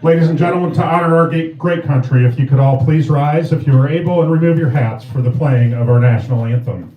Ladies and gentlemen, to honor our great country, if you could all please rise, if you are able, and remove your hats for the playing of our national anthem.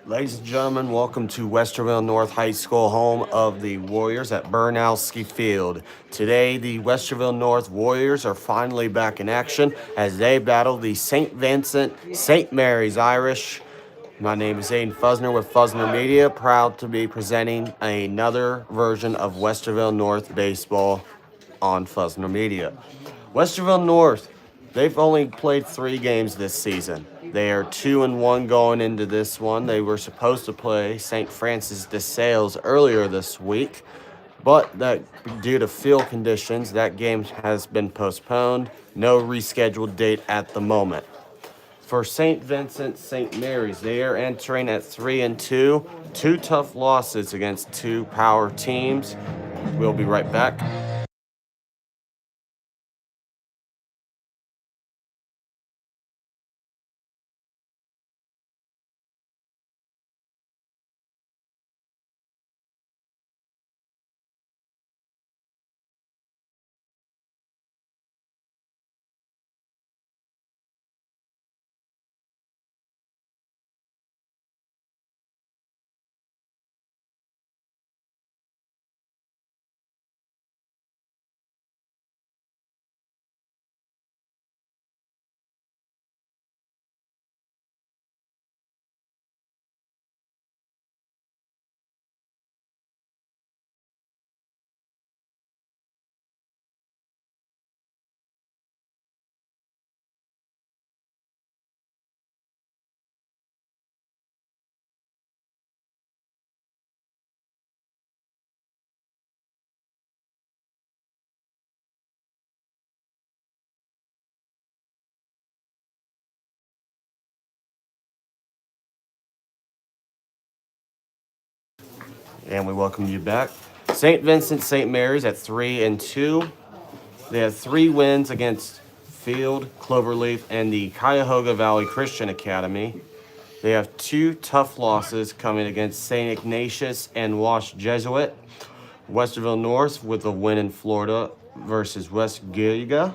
Ladies and gentlemen, welcome to Westerville North High School, home of the Warriors at Bernowski Field. Today, the Westerville North Warriors are finally back in action as they battle the St. Vincent St. Mary's Irish. My name is Aiden Fusner with Fusner Media, proud to be presenting another version of Westerville North baseball on Fusner Media. Westerville North, they've only played 3 games this season. They are 2-1 going into this one. They were supposed to play St. Francis de Sales earlier this week, but that due to field conditions, that game has been postponed. No rescheduled date at the moment. For St. Vincent St. Mary's, they are entering at 3-2. 2 tough losses against 2 power teams. We'll be right back. And we welcome you back. St. Vincent St. Mary's at 3-2. They have 3 wins against Field, Cloverleaf, and the Cuyahoga Valley Christian Academy. They have 2 tough losses coming against St. Ignatius and Wash Jesuit. Westerville North with a win in Florida versus West Giga,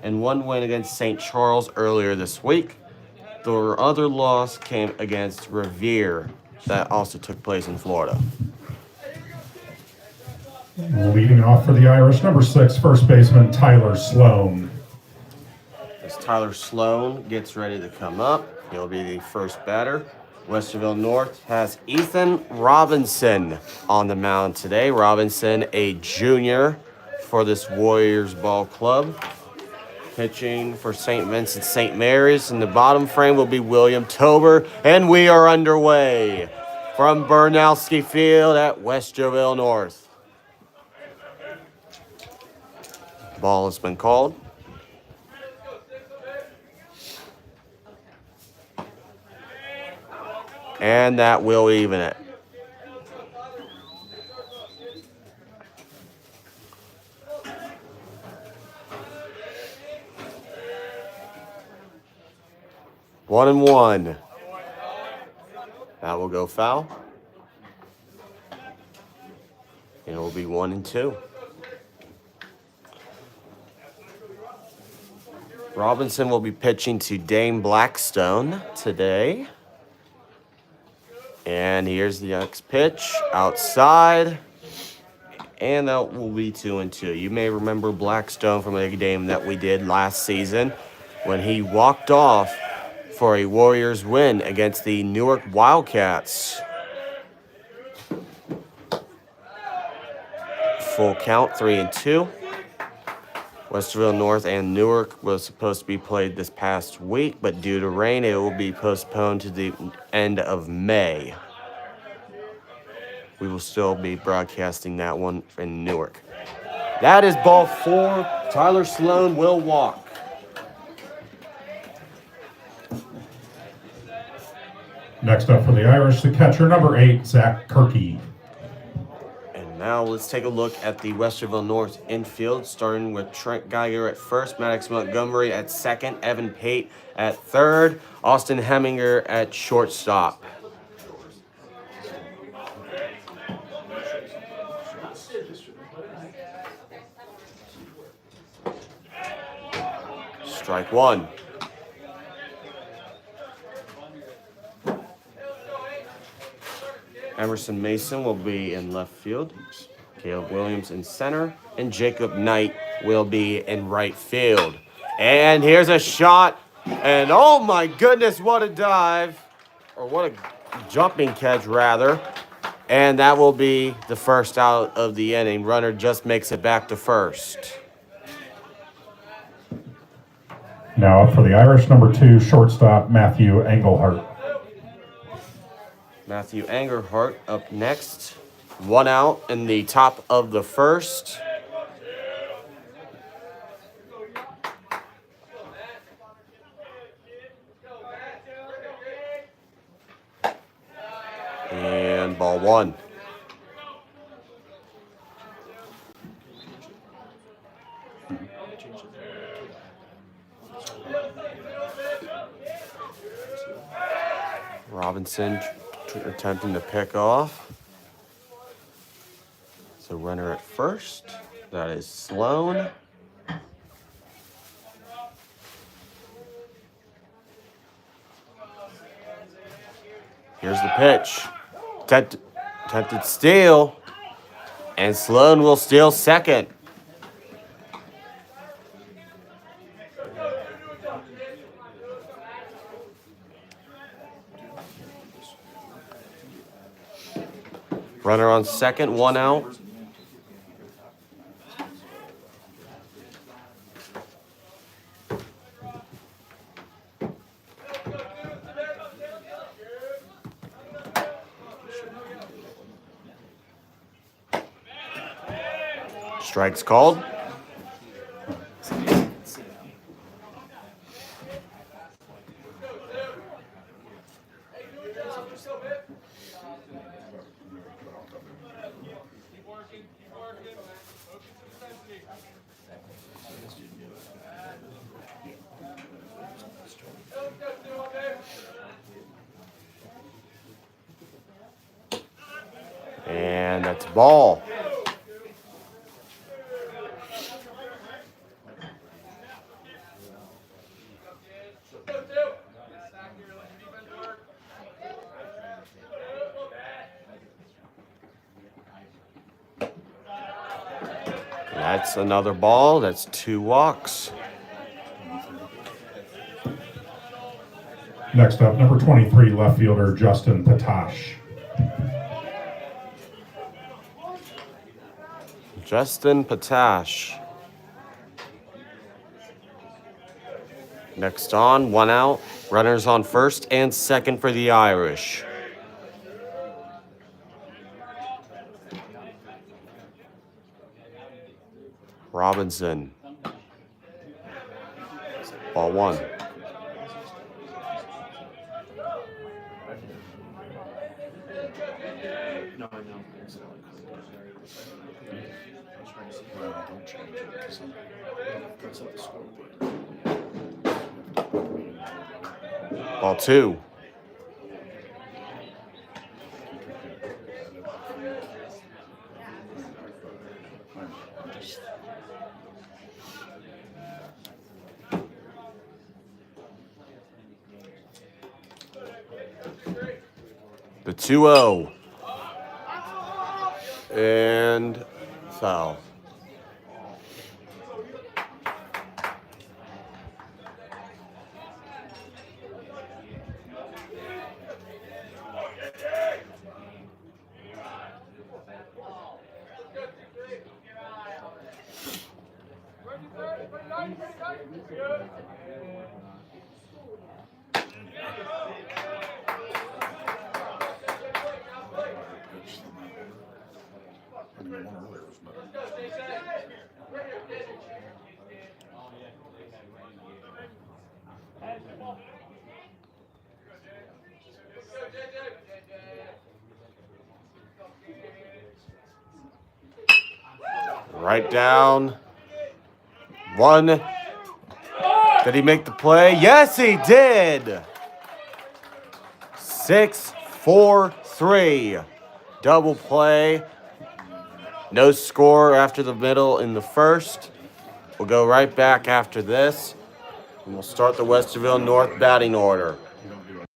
and 1 win against St. Charles earlier this week. The other loss came against Revere, that also took place in Florida. Leading off for the Irish, number 6, first baseman Tyler Sloan. As Tyler Sloan gets ready to come up, he'll be the first batter. Westerville North has Ethan Robinson on the mound today. Robinson, a junior for this Warriors ball club. Pitching for St. Vincent St. Mary's. In the bottom frame will be William Tober, and we are underway from Bernowski Field at Westerville North. Ball has been called. And that will even it. One and one. That will go foul. And it will be 1 and 2. Robinson will be pitching to Dame Blackstone today. And here's the next pitch outside. And that will be 2 and 2. You may remember Blackstone from a game that we did last season when he walked off for a Warriors win against the Newark Wildcats. Full count, 3 and 2. Westerville North and Newark was supposed to be played this past week, but due to rain, it will be postponed to the end of May. We will still be broadcasting that one in Newark. That is ball 4. Tyler Sloan will walk. Next up for the Irish, the catcher, number 8, Zach Kirky. And now let's take a look at the Westerville North infield, starting with Trent Geiger at first, Maddox Montgomery at second, Evan Pate at third, Austin Heminger at shortstop. Strike one. Emerson Mason will be in left field. Caleb Williams in center. And Jacob Knight will be in right field. And here's a shot. And oh my goodness, what a dive. Or what a jumping catch, rather. And that will be the first out of the inning. Runner just makes it back to first. Now up for the Irish, number 2, shortstop, Matthew Engelhart. Matthew Engelhart up next. 1 out in the top of the first. And ball 1. Robinson attempting to pick off. So runner at first. That is Sloan. Here's the pitch. Attempted steal. And Sloan will steal second. Runner on second, 1 out. Strikes called. And that's a ball. That's another ball. That's 2 walks. Next up, number 23, left fielder, Justin Patash. Justin Patash. Next on, 1 out. Runners on first and second for the Irish. Robinson. Ball 1. No, I know. It's not like I was trying to see. Well, don't change it, because That's what the score would be. Ball two. The 2-0. And foul. pitch than that one. I mean, the one earlier was better. Right down. One. Did he make the play? Yes, he did. 6-4-3. Double play. No score after the middle in the first. We'll go right back after this. And we'll start the Westerville North batting order. You don't do it.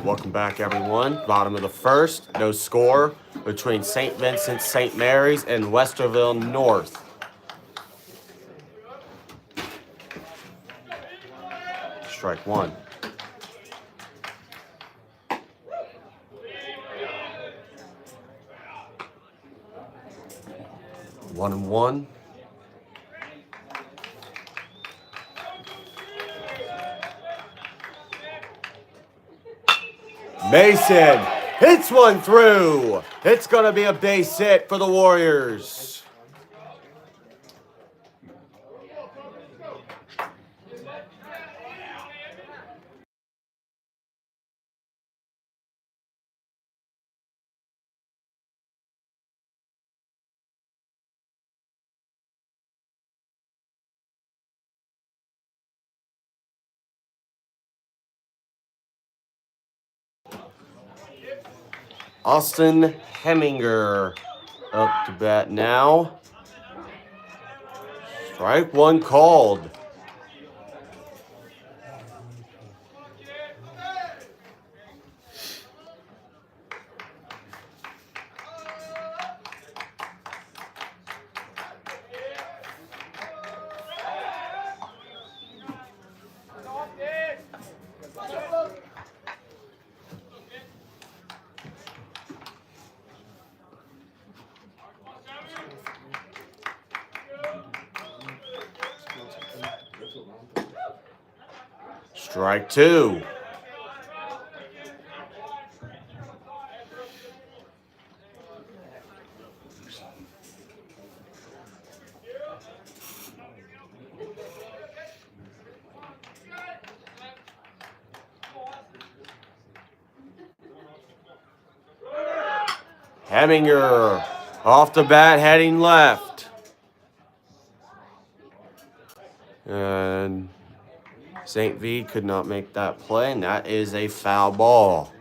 Welcome back, everyone. Bottom of the first. No score between St. Vincent, St. Mary's, and Westerville North. Strike one. One and one. Mason hits one through. It's going to be a base hit for the Warriors. Austin Heminger up to bat now. Strike one called. Strike two. Heminger off the bat, heading left. And St. V could not make that play, and that is a foul ball.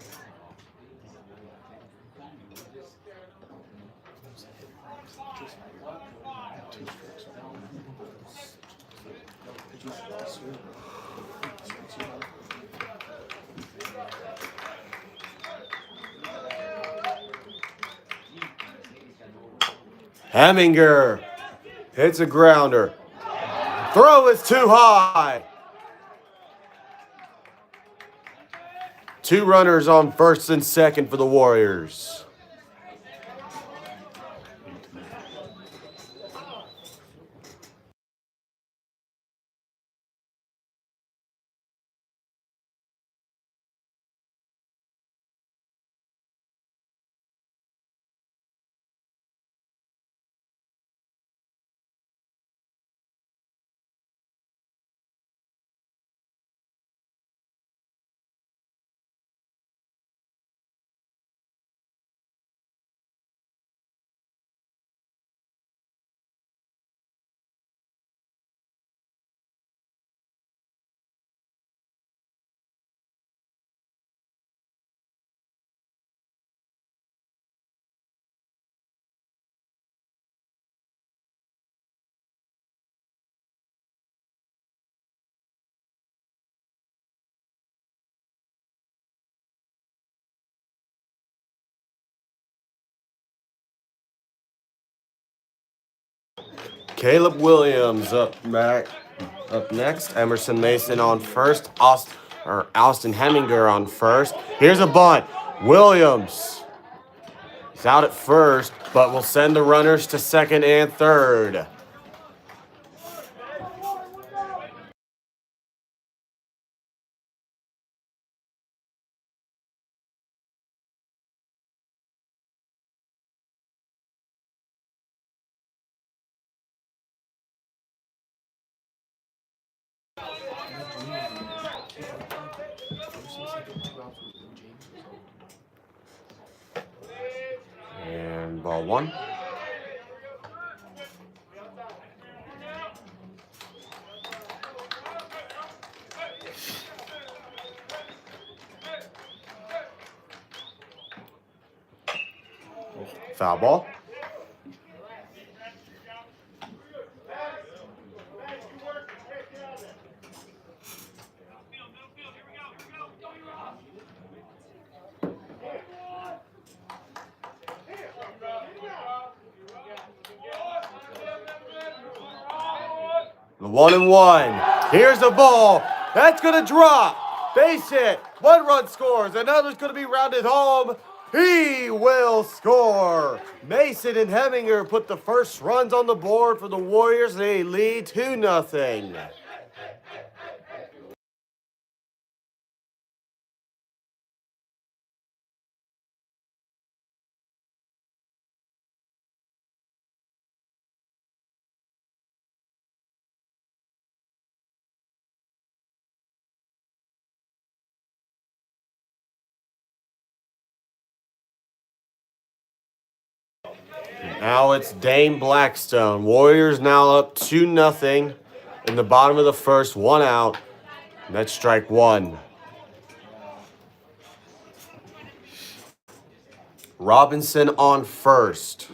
Heminger hits a grounder. Throw is too high. Two runners on first and second for the Warriors. Caleb Williams up next. Emerson Mason on first. Austin Heminger on first. Here's a bunt. Williams. He's out at first, but will send the runners to second and third. And ball one. Foul ball. The 1-1. Here's the ball. That's going to drop. Base hit. One run scores. Another's going to be rounded home. He will score. Mason and Heminger put the first runs on the board for the Warriors. They lead 2-0. Now it's Dane Blackstone. Warriors now up 2-0 in the bottom of the first, one out. And that's strike one. Robinson on first.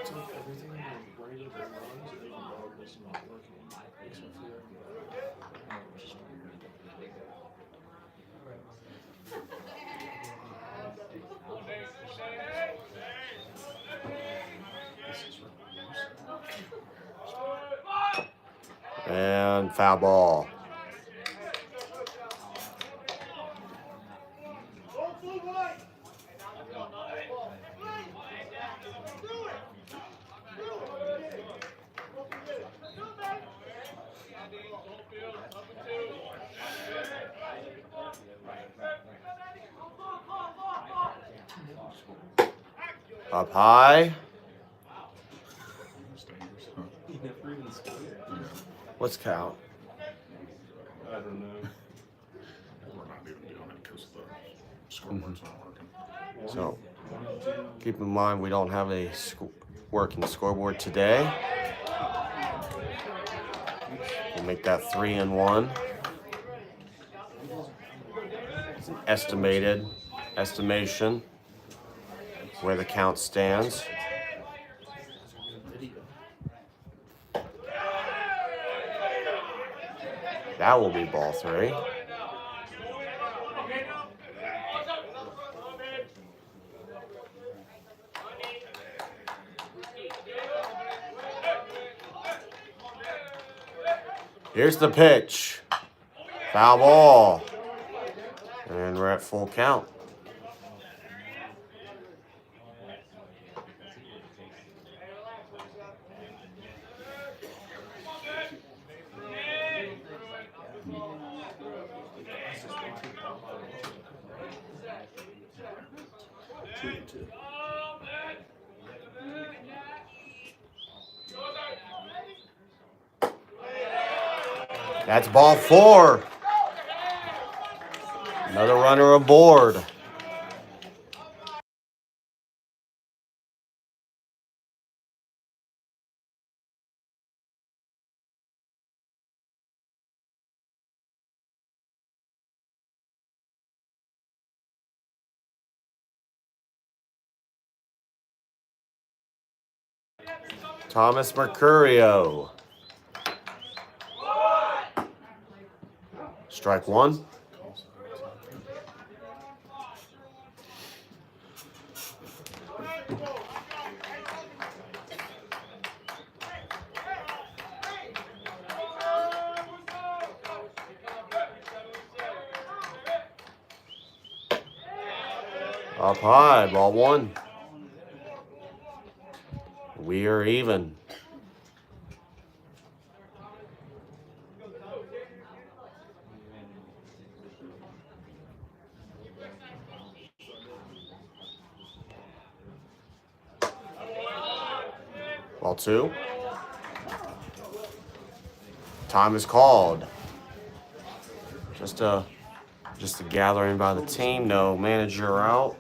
It's like everything right of the runs and the dog was not working. Except for it was just weird. This is And foul ball. Up high. It's dangerous, huh? He never even scored. What's count? I don't know. We're not even doing it because the scoreboard's not working. So keep in mind we don't have a working scoreboard today. We'll make that 3-1. It's an estimation where the count stands. That will be ball 3. Here's the pitch. Foul ball. And we're at full count. That's ball 4. Another runner aboard. Thomas Mercurio. Strike 1. Up high, ball 1. We are even. Ball 2. Time is called. Just a gathering by the team. No manager out.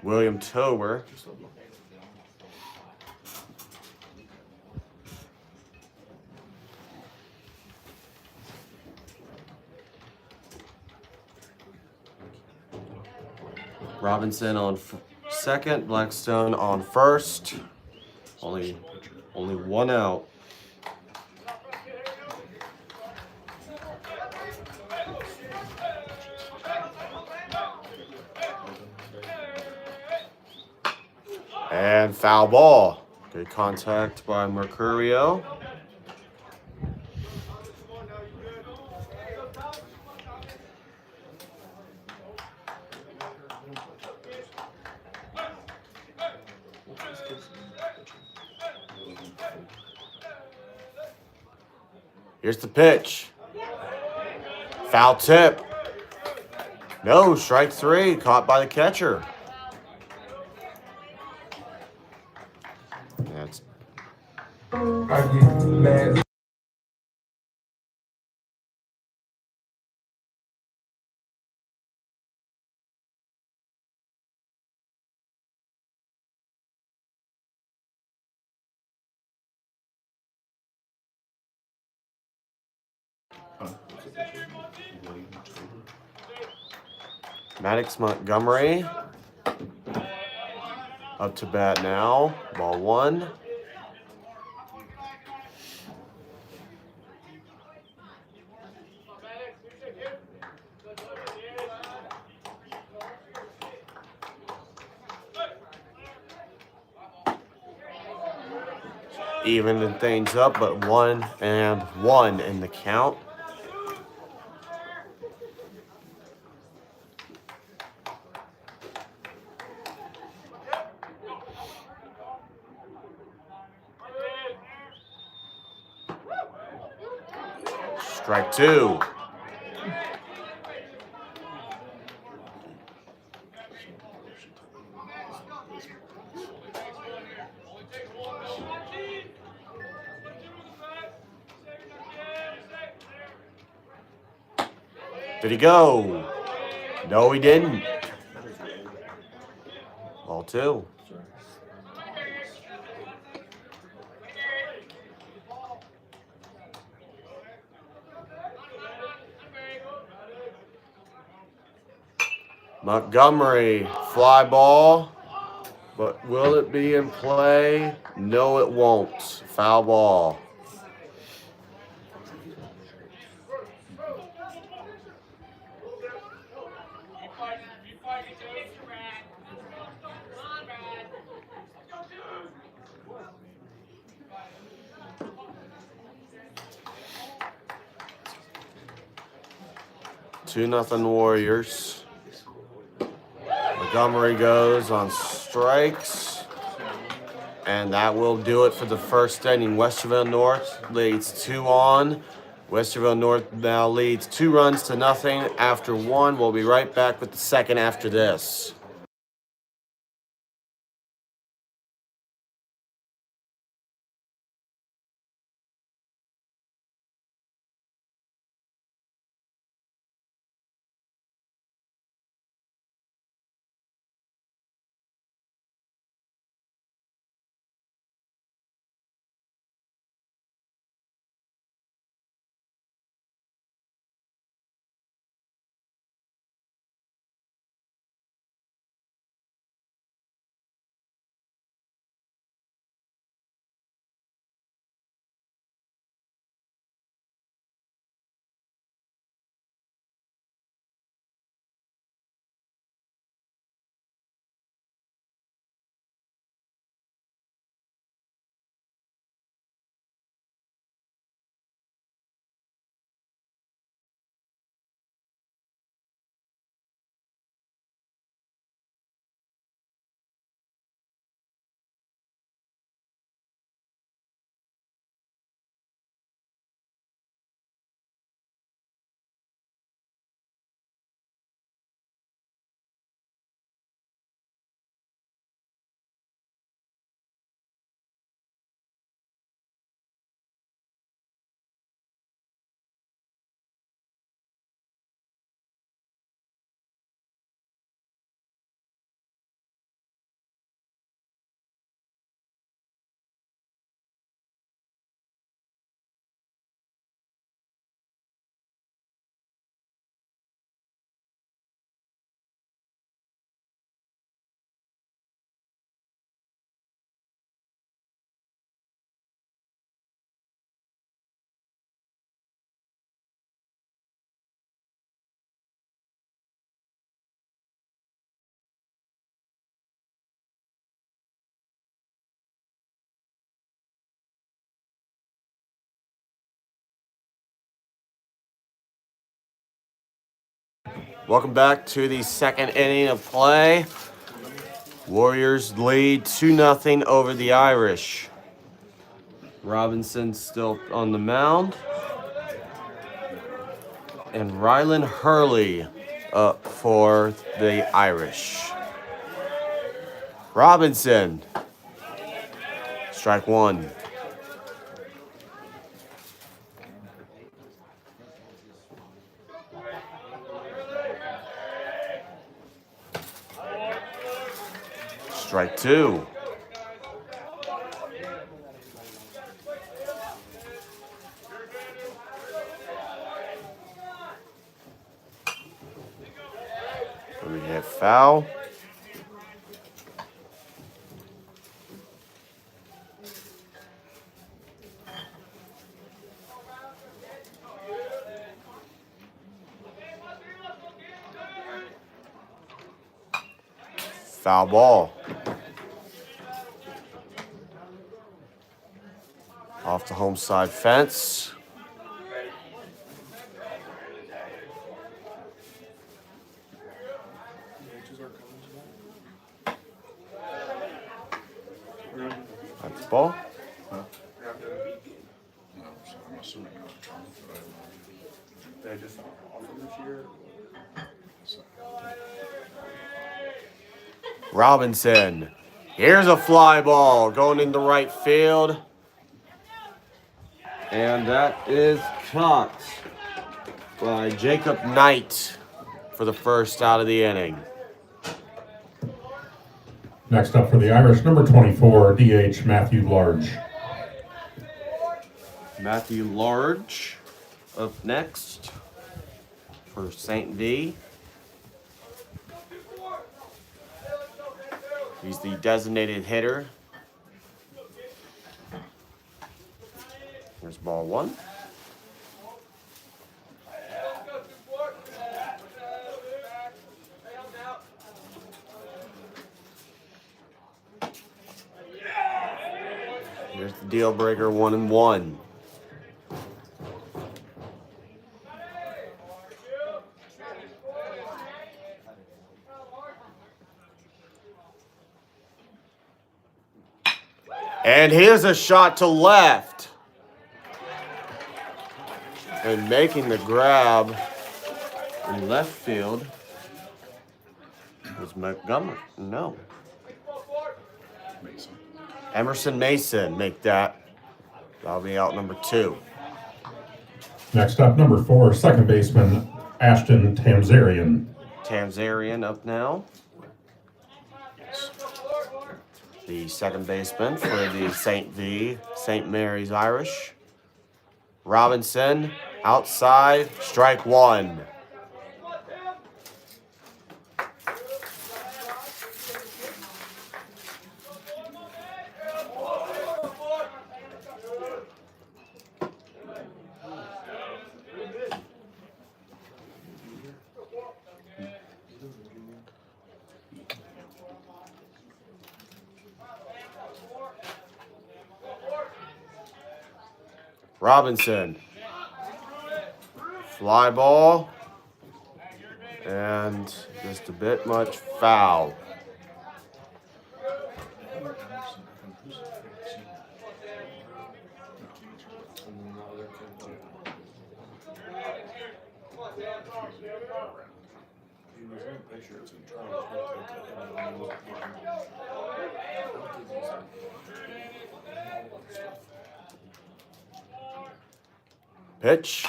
William Tober. Robinson on second. Blackstone on first. Only one out. And foul ball. Good contact by Mercurio. Here's the pitch. Foul tip. No, strike 3. Caught by the catcher. That's I get mad. Maddox Montgomery up to bat now. Ball one. Evening things up, but 1-1 in the count. Strike two. Did he go? No, he didn't. Ball two. Montgomery, fly ball, but will it be in play? No, it won't. Foul ball. Two nothing Warriors. Montgomery goes on strikes. And that will do it for the first inning. Westerville North leads 2-on. Westerville North now leads 2-0 after one. We'll be right back with the second after this. Welcome back to the second inning of play. Warriors lead 2-0 over the Irish. Robinson still on the mound. And Rylan Hurley up for the Irish. Robinson. Strike one. Strike two. foul. Foul ball. Off the home side fence. Ages are coming tonight. That's the ball. No, so I'm assuming not a Trump, but I don't know. They just offer this year. So, Robinson. Here's a fly ball going into right field. And that is caught by Jacob Knight for the first out of the inning. Next up for the Irish, number 24, DH Matthew Large. Matthew Large up next for St. V. He's the designated hitter. Here's ball one. Here's the deal breaker, 1-1. And here's a shot to left. And making the grab in left field was Montgomery. No. Mason. Emerson Mason make that. That'll be out number 2. Next up, number 4, second baseman Ashton Tamzarian. Tamzarian up now. The second baseman for the St. Mary's Irish. Robinson outside, strike 1. Robinson. Fly ball. And just a bit much foul. He was in the picture. It's in Charles. Pitch.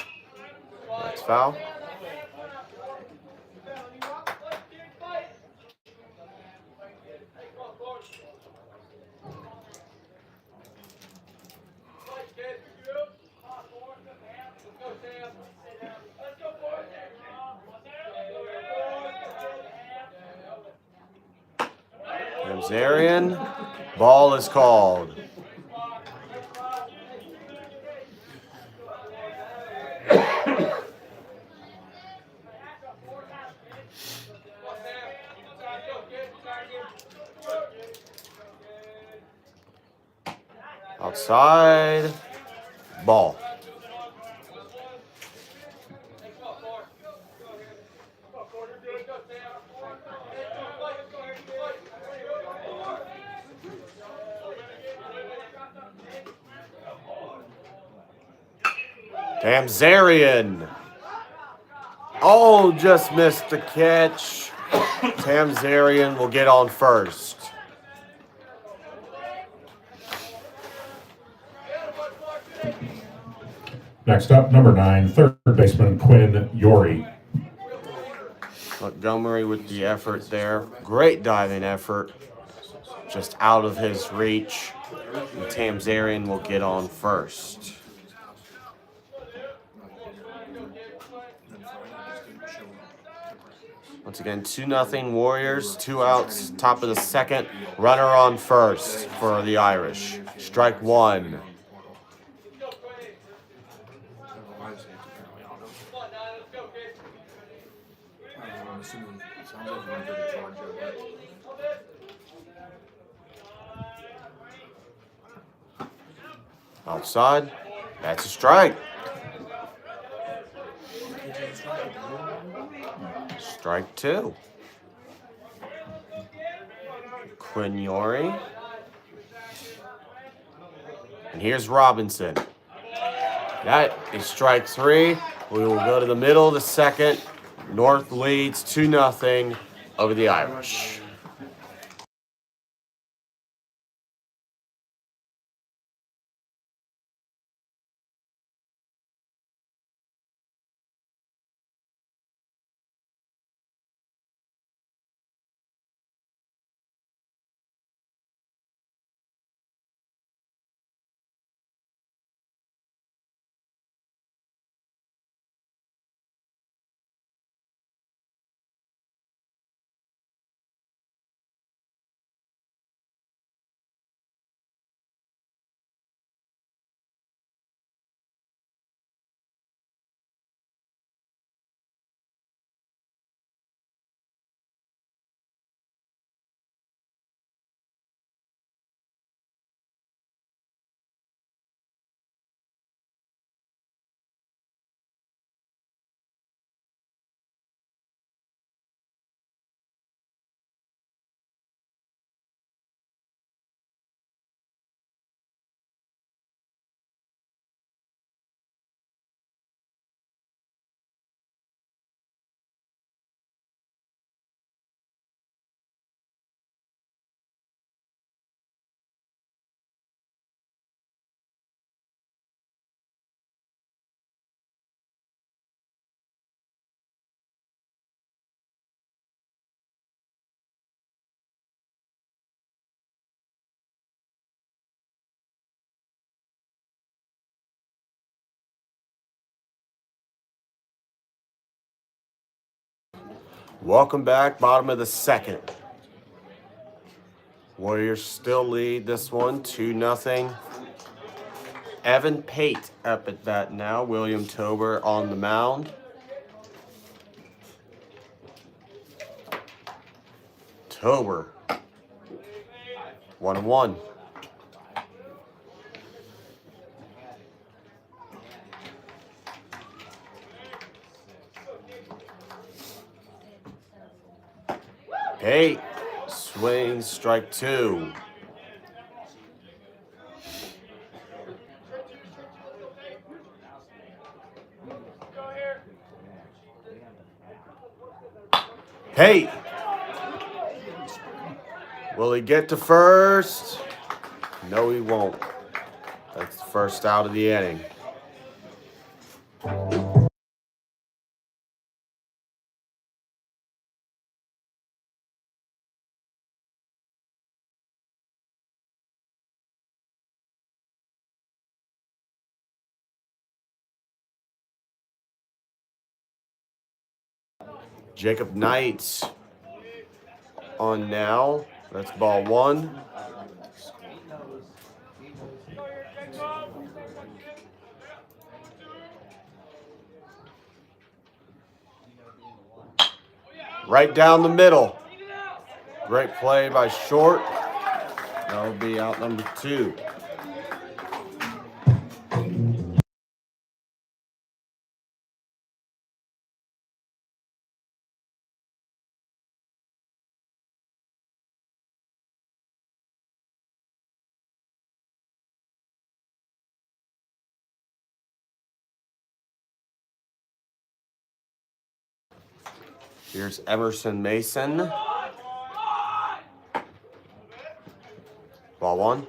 That's foul. Tamzarian. Ball is called. Outside. Ball. Tamzarian. Oh, just missed the catch. Tamzarian will get on first. Next up, number 9, third baseman Quinn Yorey. Montgomery with the effort there. Great diving effort. Just out of his reach. And Tamzarian will get on first. Once again, 2-0 Warriors, 2 outs, top of the second. Runner on first for the Irish. Strike one. I'm assuming it sounds like you want to go to Georgia, Outside. That's a strike. Strike two. Quignori. And here's Robinson. That is strike three. We will go to the middle of the second. North leads 2-0 over the Irish. Welcome back, bottom of the second. Warriors still lead this one 2-0. Evan Pate up at bat now. William Tober on the mound. Tober 1-1. Pate swings, strike two. Pate. Will he get to first? No, he won't. That's the first out of the inning. Jacob Knight on now. That's ball one. Right down the middle. Great play by Short. That'll be out number two. Here's Emerson Mason. Ball one.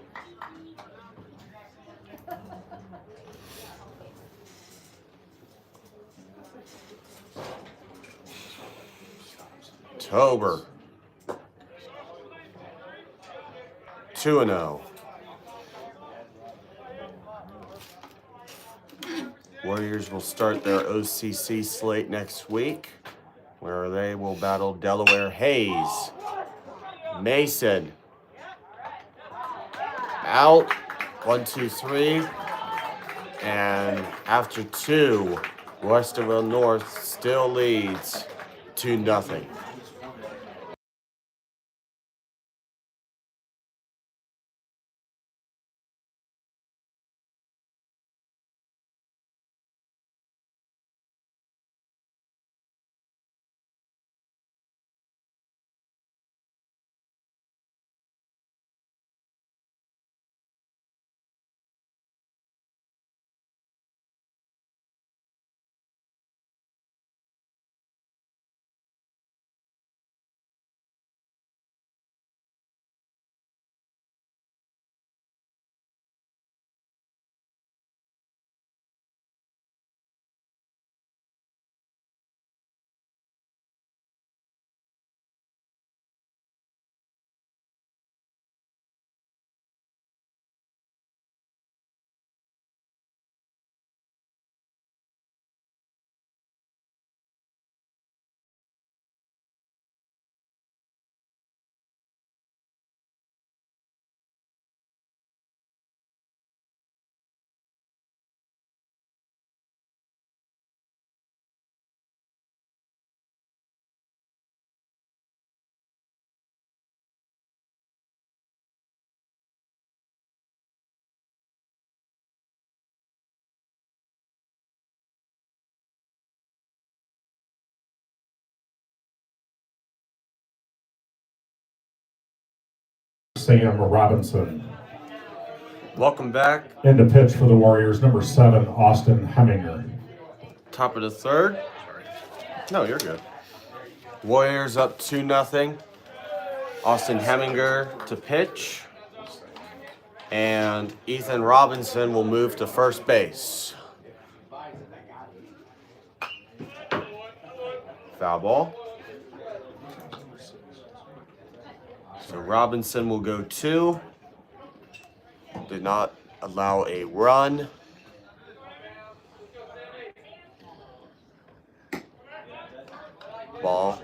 Tober. 2-0. Warriors will start their OCC slate next week. where they will battle Delaware Hayes. Mason. Out. 1, 2, 3. And after 2, Westerville North still leads 2-0. Sam Robinson. Welcome back. And to pitch for the Warriors, number 7, Austin Heminger. Top of the 3rd. No, you're good. Warriors up 2-0. Austin Heminger to pitch. And Ethan Robinson will move to first base. Foul ball. So Robinson will go 2. Did not allow a run. Ball.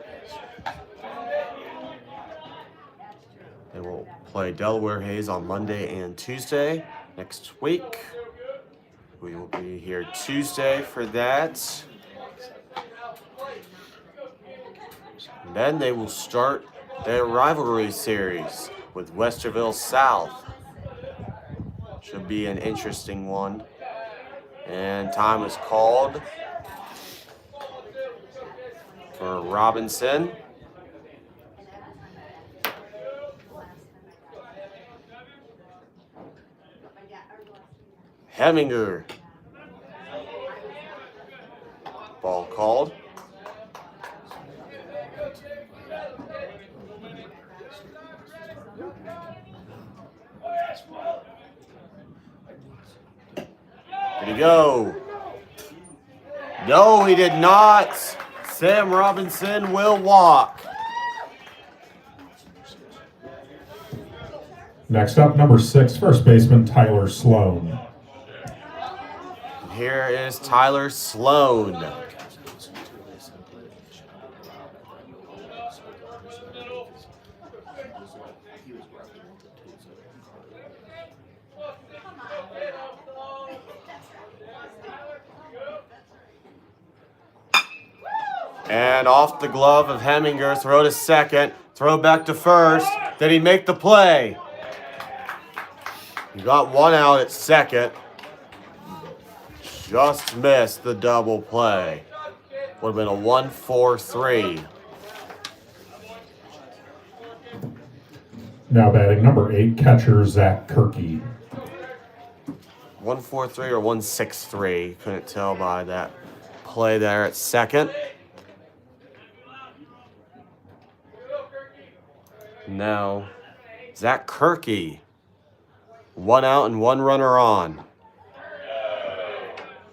They will play Delaware Hayes on Monday and Tuesday next week. We will be here Tuesday for that. And then they will start their rivalry series with Westerville South. Should be an interesting one. And time is called for Robinson. Heminger. Ball called. Did he go? No, he did not. Sam Robinson will walk. Next up, number 6, first baseman Tyler Sloan. Here is Tyler Sloan. And off the glove of Heminger, throw to second, throw back to first. Did he make the play? He got 1 out at second. Just missed the double play. Would have been a 1-4-3. Now batting number 8, catcher Zach Kirky. 1-4-3 or 1-6-3. Couldn't tell by that play there at second. Now, Zach Kirky. 1 out and 1 runner on.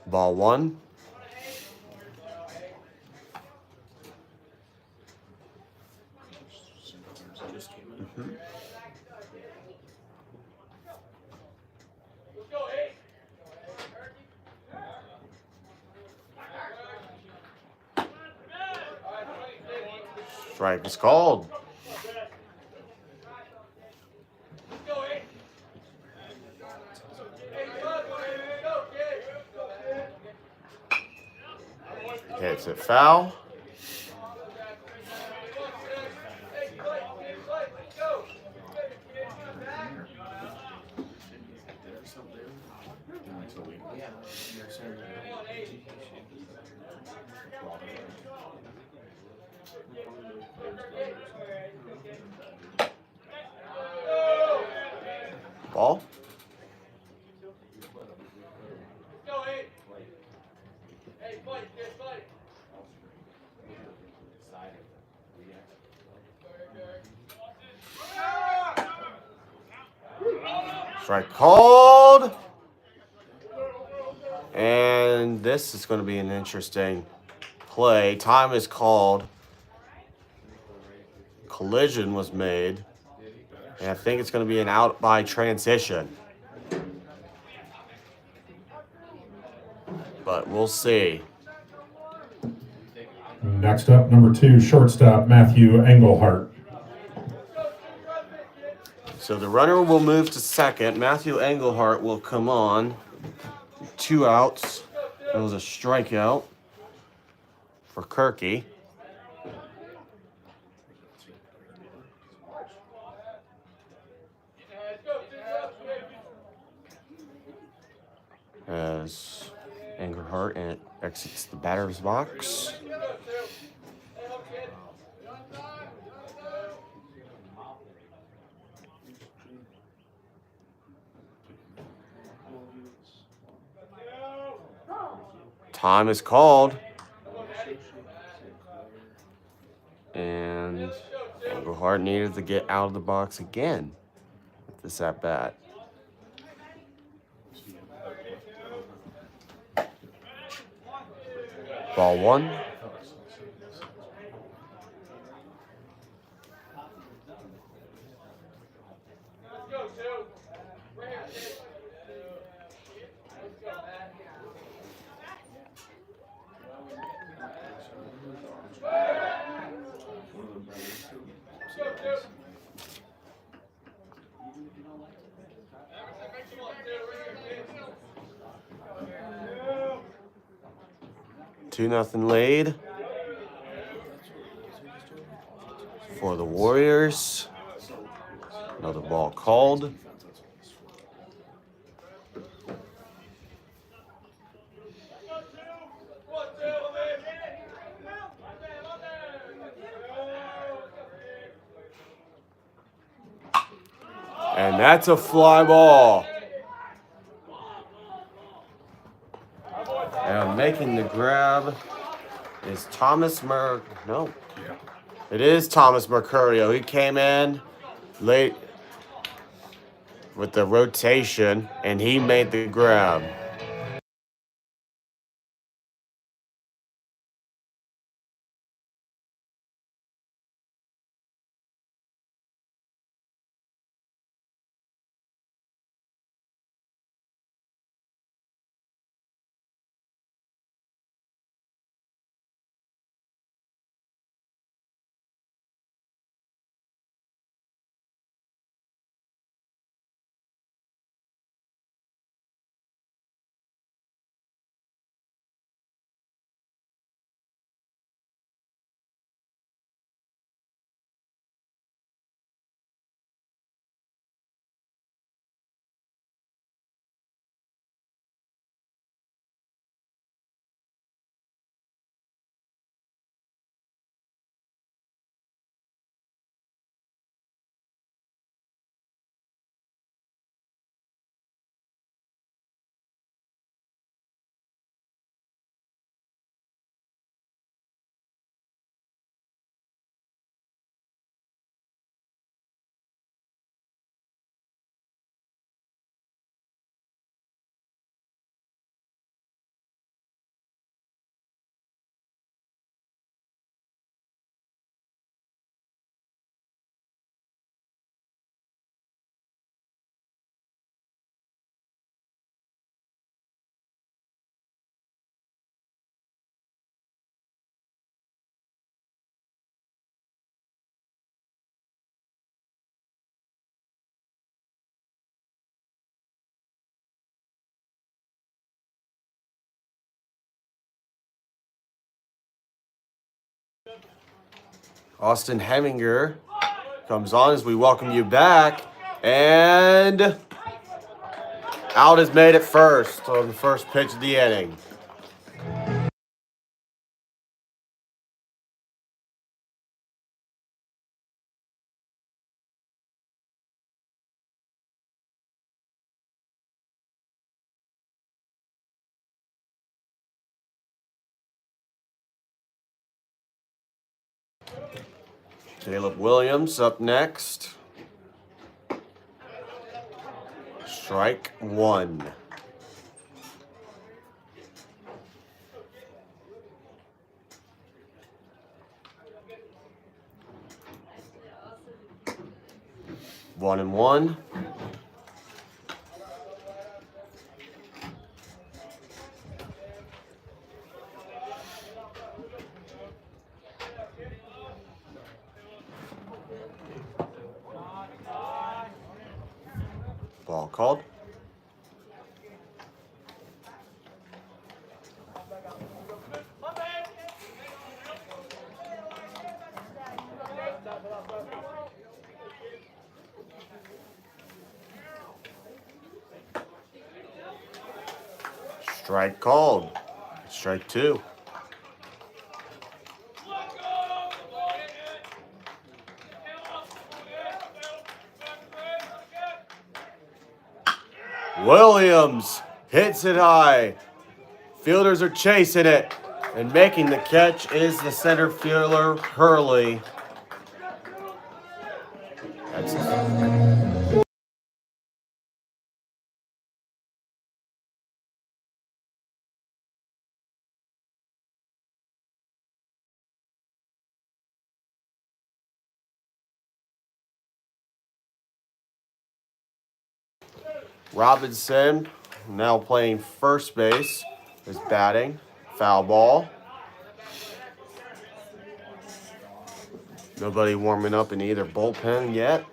Ball 1. Strike is called. Hits it foul. Ball. Strike called. And this is going to be an interesting play. Time is called. Collision was made. And I think it's going to be an out by transition. But we'll see. Next up, number 2, shortstop Matthew Engelhart. So the runner will move to second. Matthew Engelhart will come on. 2 outs. That was a strikeout for Kirky. As Engelhart exits the batter's box. Time is called. And Engelhart needed to get out of the box again with this at bat. Ball 1. Two nothing lead for the Warriors. Another ball called. And that's a fly ball. And making the grab is it is Thomas Mercurio. He came in late with the rotation, and he made the grab. Austin Heminger comes on as we welcome you back. And out is made at first on the first pitch of the inning. Caleb Williams up next. Strike one. One and one. Ball called. Strike called. Strike two. Williams hits it high. Fielders are chasing it. And making the catch is the center fielder, Hurley. That's Robinson, now playing first base, is batting. Foul ball. Nobody warming up in either bullpen yet.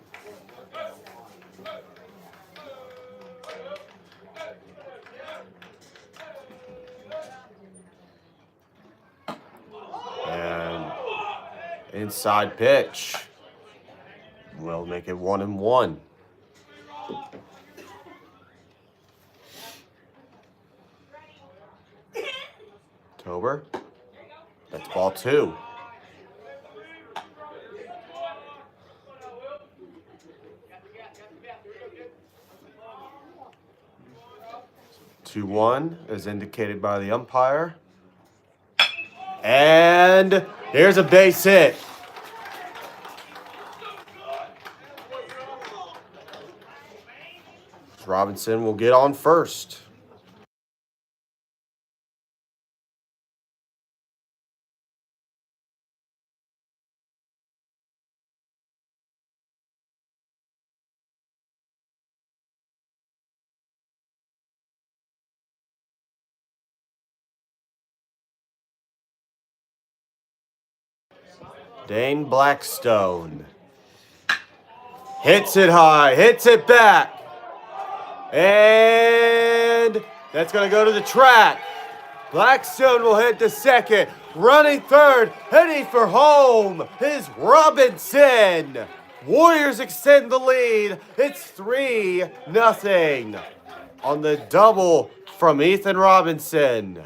And inside pitch will make it 1-1. October. That's ball two. Two one as indicated by the umpire. And here's a base hit. Robinson will get on first. Dane Blackstone hits it high, hits it back. And that's going to go to the track. Blackstone will hit the second. Running third, heading for home is Robinson. Warriors extend the lead. It's 3-0 on the double from Ethan Robinson.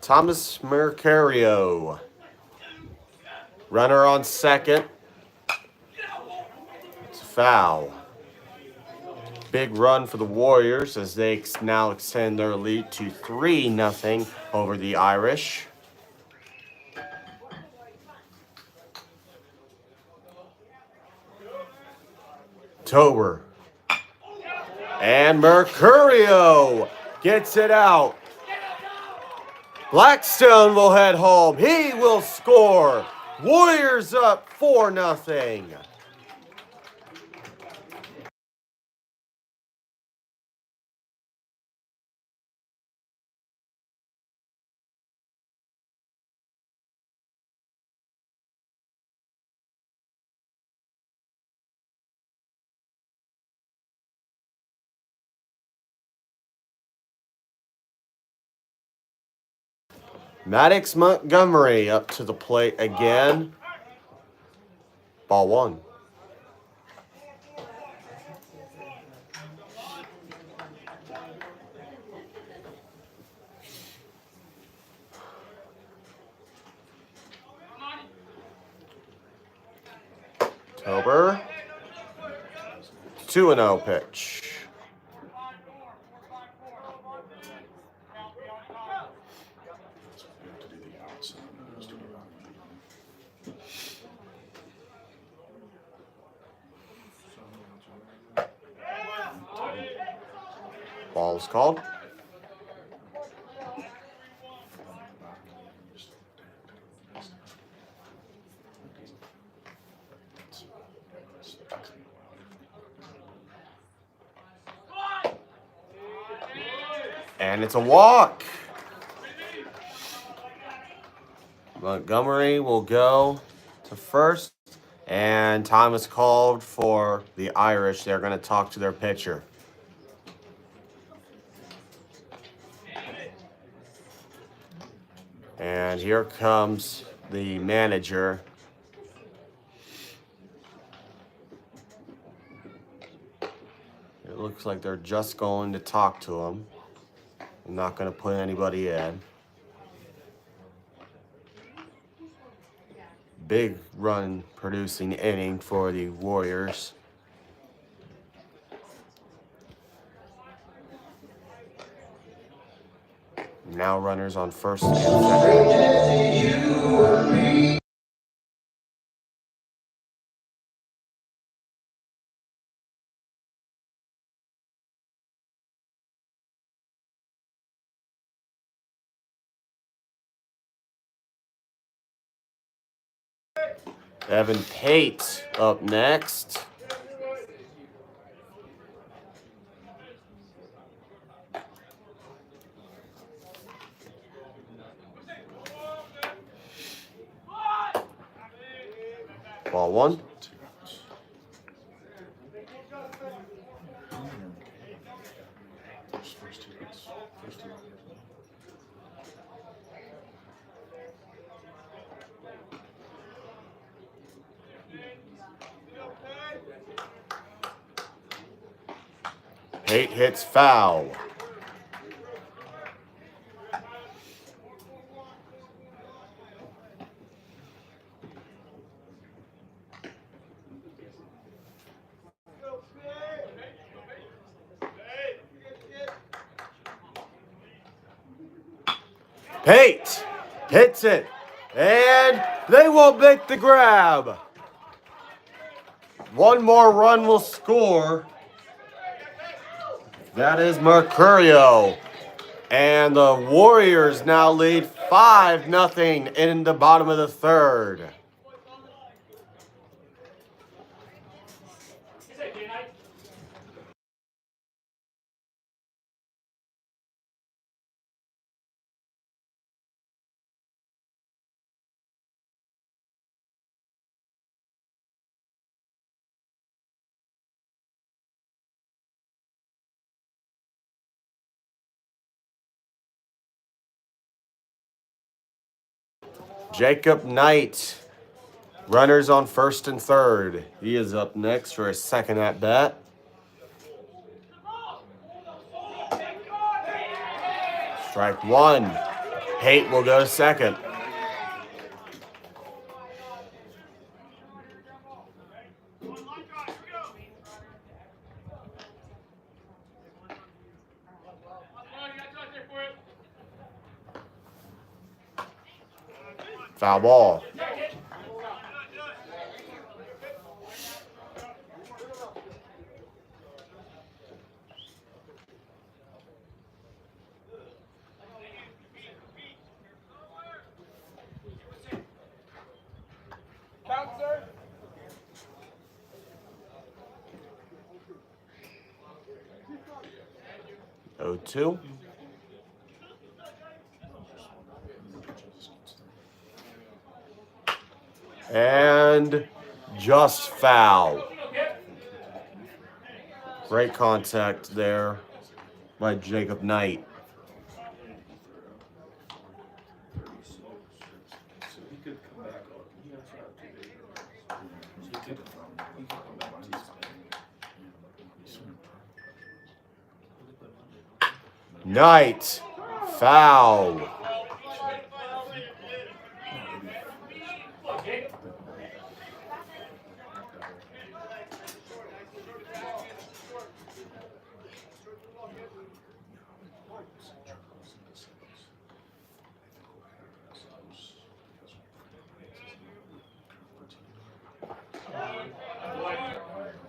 Thomas Mercario. Runner on second. It's a foul. Big run for the Warriors as they now extend their lead to 3-0 over the Irish. Tober. And Mercurio gets it out. Blackstone will head home. He will score. Warriors up 4-0. Maddox Montgomery up to the plate again. Ball one. Tober. 2-0 pitch. We have to do the opposite of those two. Ball's called. And it's a walk. Montgomery will go to first. And time is called for the Irish. They're going to talk to their pitcher. And here comes the manager. It looks like they're just going to talk to him. I'm not going to put anybody in. Big run producing inning for the Warriors. Now runners on first and second. Evan Pate up next. Ball one. First two hits. First two. Pate hits foul. Pate hits it, and they won't make the grab. One more run will score. That is Mercurio. And the Warriors now lead 5-0 in the bottom of the third. Jacob Knight, runners on first and third. He is up next for his second at bat. Strike one. Pate will go to second. Foul ball. Count, sir. 0-2. And just foul. Great contact there by Jacob Knight. Knight. Foul.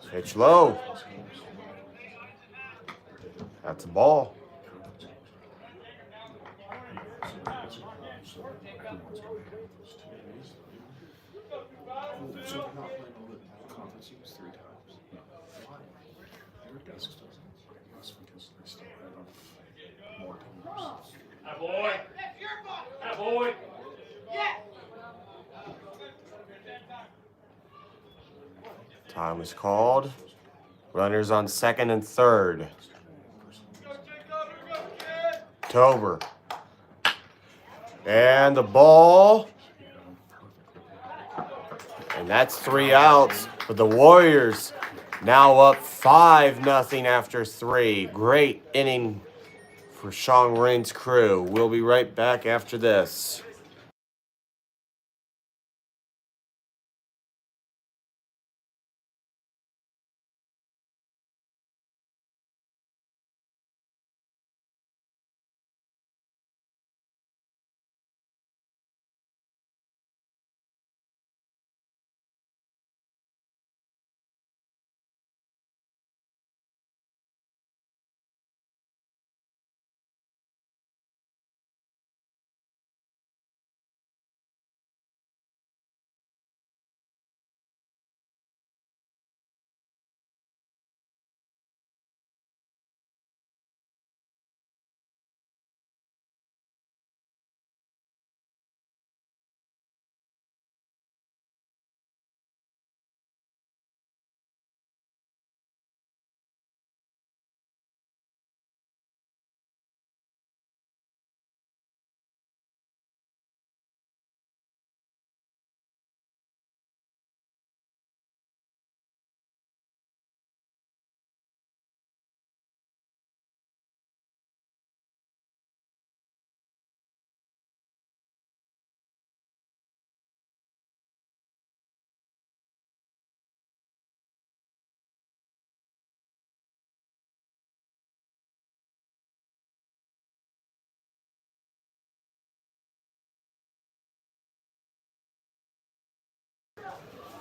Pitch low. That's a ball. So they're not playing all the conference teams 3 times. Why? Your desk doesn't. That's because they still have more teams. Time is called. Runners on second and third. Tober. And the ball. And that's 3 outs. But the Warriors now up 5-0 after 3. Great inning for Sean Rain's crew. We'll be right back after this.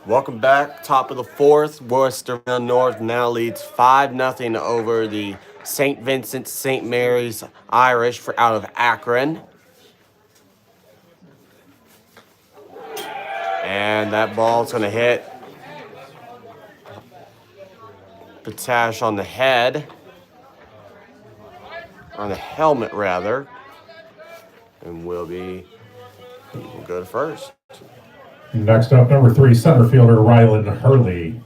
Welcome back. Top of the fourth. Westerville North now leads 5-0 over the St. Vincent St. Mary's Irish out of Akron. And that ball's going to hit Patash on the head. On the helmet, rather. And we'll go to first. Next up, number 3, center fielder Rylan Hurley.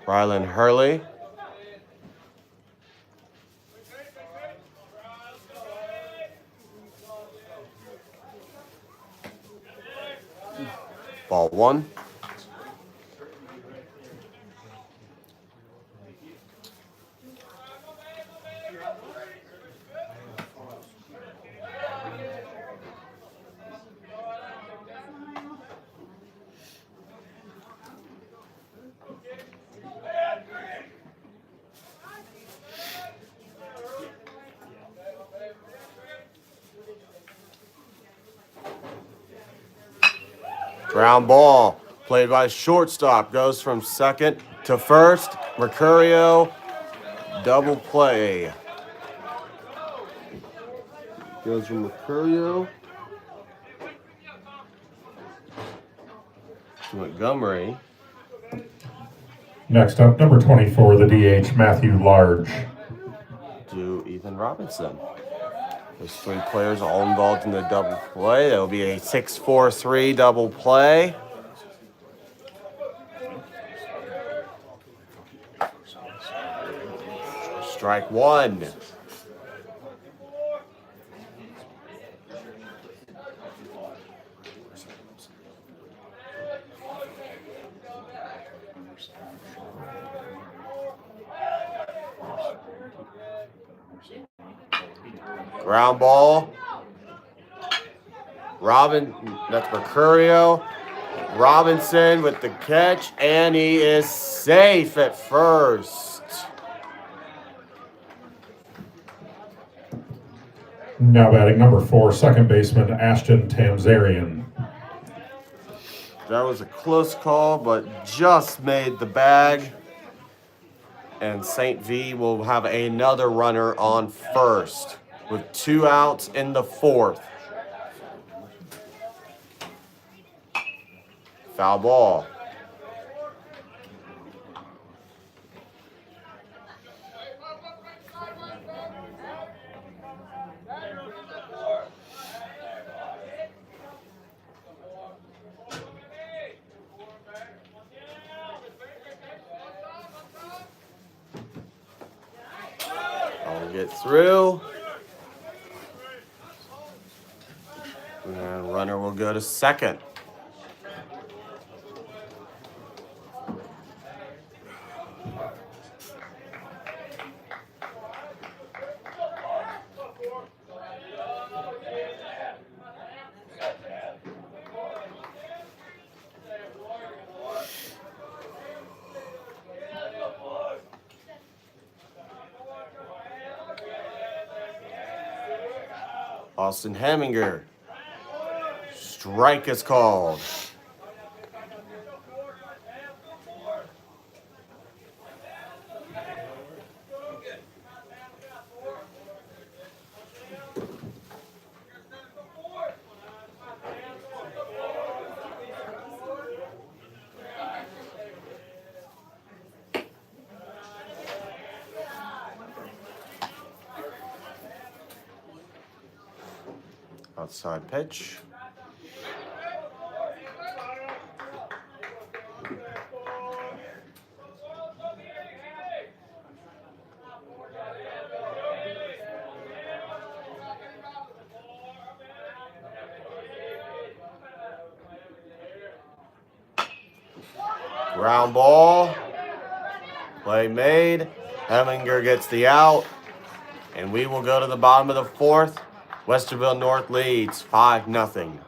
Rylan Hurley. Ball 1. Ground ball played by shortstop. Goes from second to first. Mercurio, double play. Goes from Mercurio to Montgomery. Next up, number 24, the DH Matthew Large. To Ethan Robinson. Those 3 players all involved in the double play. That'll be a 6-4-3 double play. Strike 1. Ground ball. That's Mercurio. Robinson with the catch, and he is safe at first. Now batting number 4, second baseman Ashton Tamzarian. That was a close call, but just made the bag. And St. V will have another runner on first with 2 outs in the 4th. Foul ball. I'll get through. And runner will go to second. Austin Heminger. Strike is called. Outside pitch. Ground ball. Play made. Heminger gets the out. And we will go to the bottom of the 4th. Westerville North leads 5-0.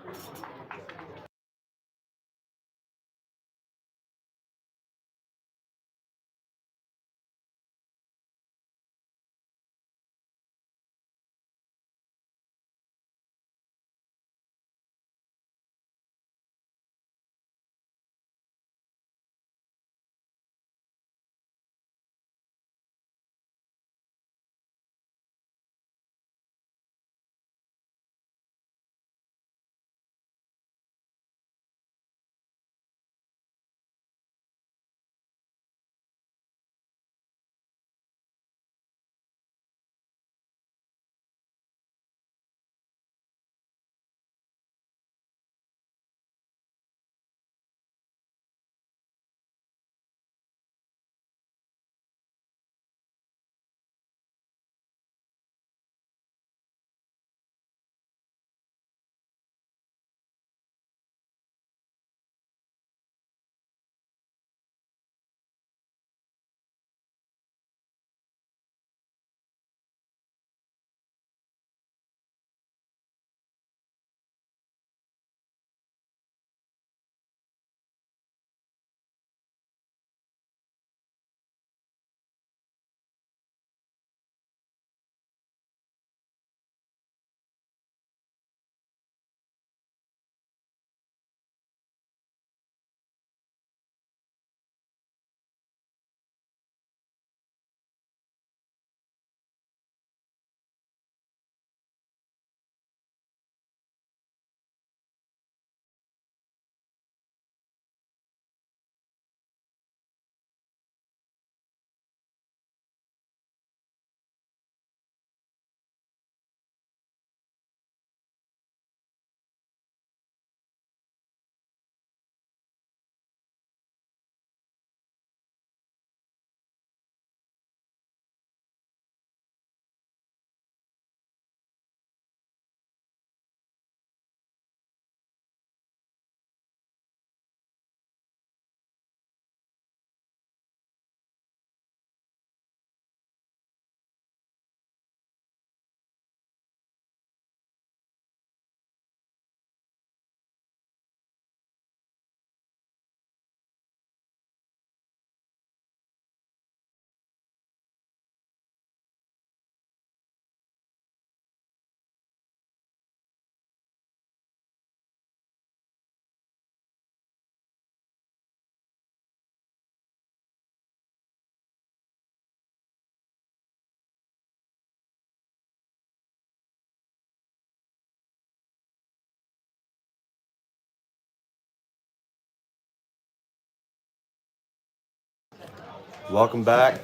Welcome back.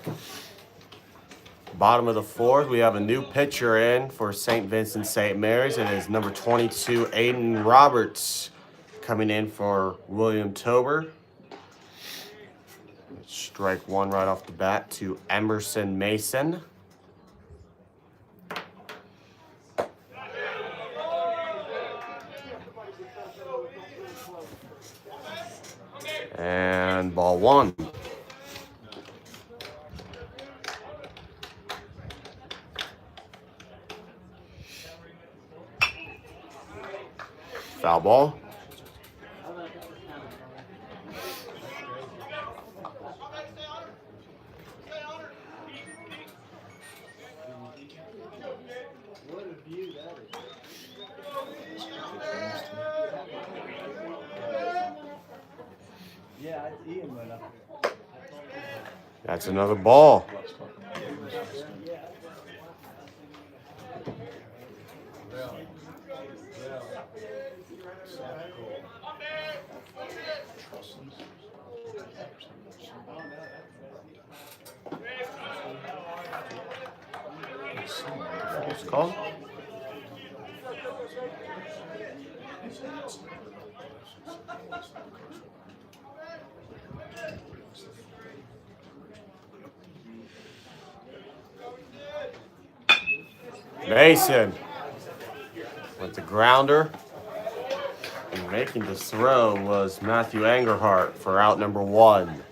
Bottom of the fourth, we have a new pitcher in for St. Vincent St. Mary's. It is number 22, Aiden Roberts, coming in for William Tober. Strike one right off the bat to Emerson Mason. And ball one. Foul ball. That's another ball. What's it called? Mason with the grounder. And making the throw was Matthew Angerhart for out number one.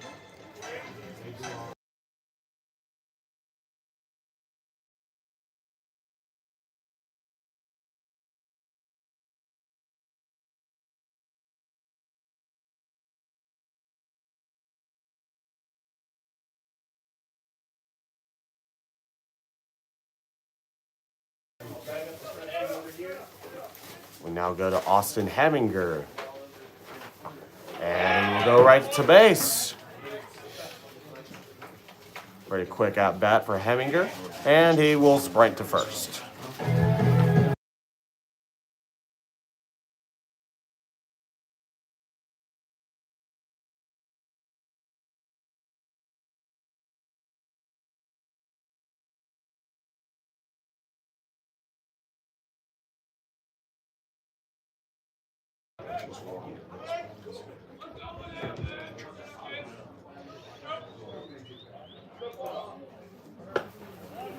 We now go to Austin Heminger. And we'll go right to base. Very quick at bat for Heminger. And he will sprint to first.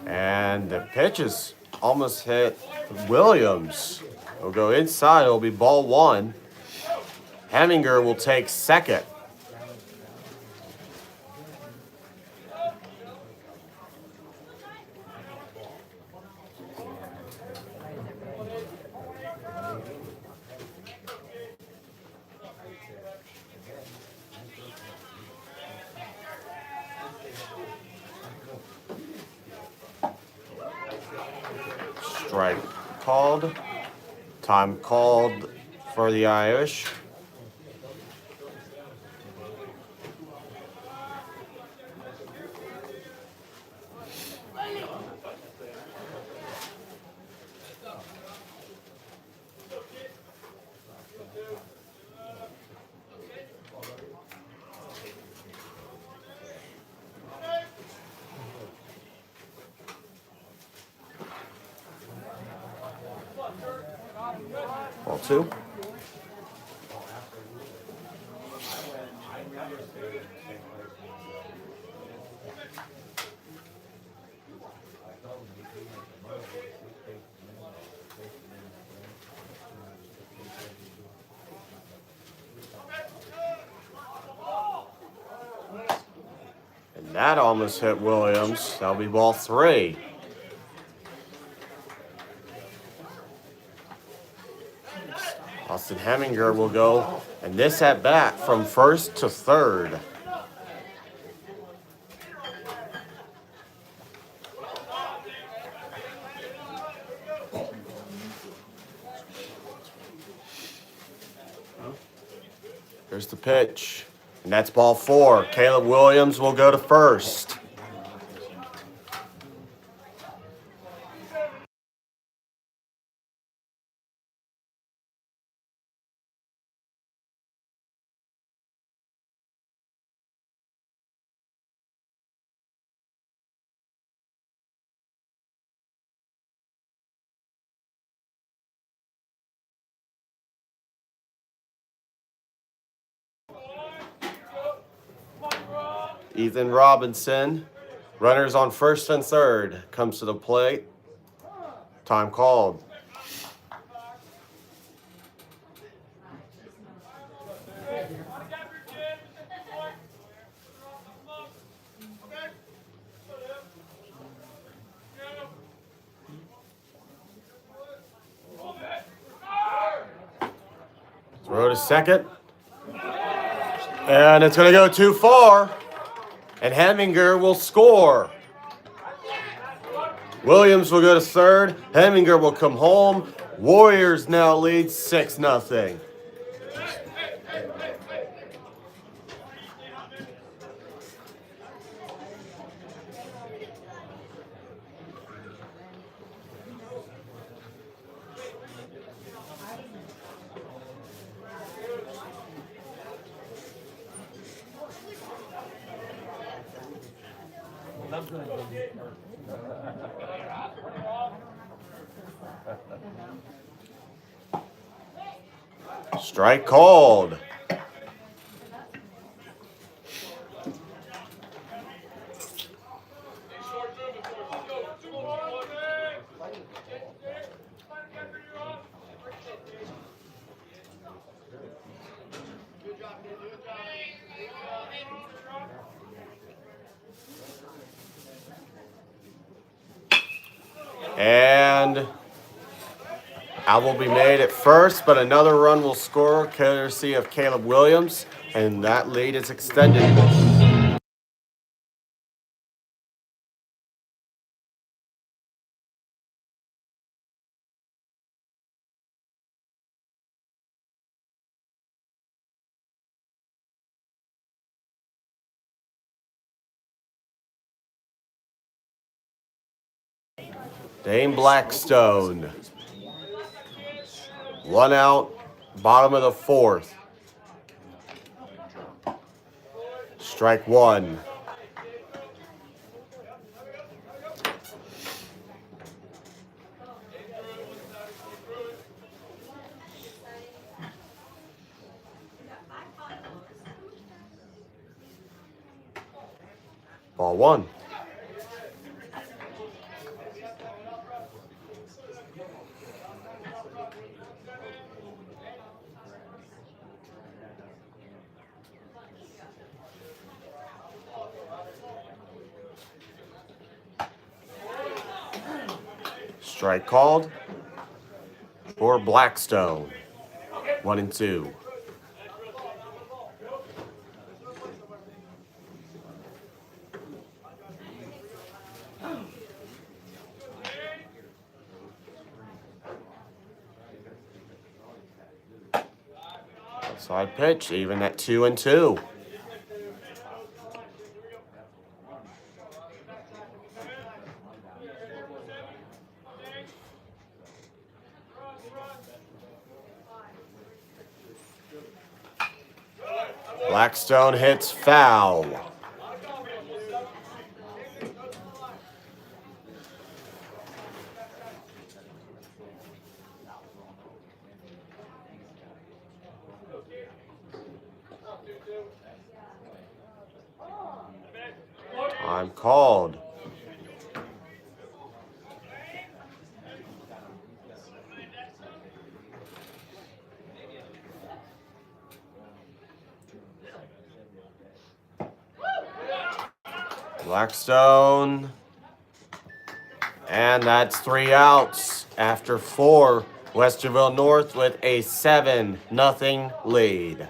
And the pitch is almost hit Williams. It'll go inside. It'll be ball one. Heminger will take second. Strike called. Time called for the Irish. Ball two. And that almost hit Williams. That'll be ball three. Austin Heminger will go, and this at bat from first to third. Here's the pitch, and that's ball four. Caleb Williams will go to first. Ethan Robinson, runners on first and third, comes to the plate. Time called. Throw to second. And it's going to go too far. And Heminger will score. Williams will go to third. Heminger will come home. Warriors now lead 6-0. Strike called. And out will be made at first, but another run will score courtesy of Caleb Williams, and that lead is extended. Dane Blackstone. 1 out, bottom of the fourth. Strike one. Ball one. Strike called for Blackstone. 1-2. Outside pitch, even at 2-2. Blackstone hits foul. Time called. Blackstone. And that's 3 outs after 4. Westerville North with a 7-0 lead.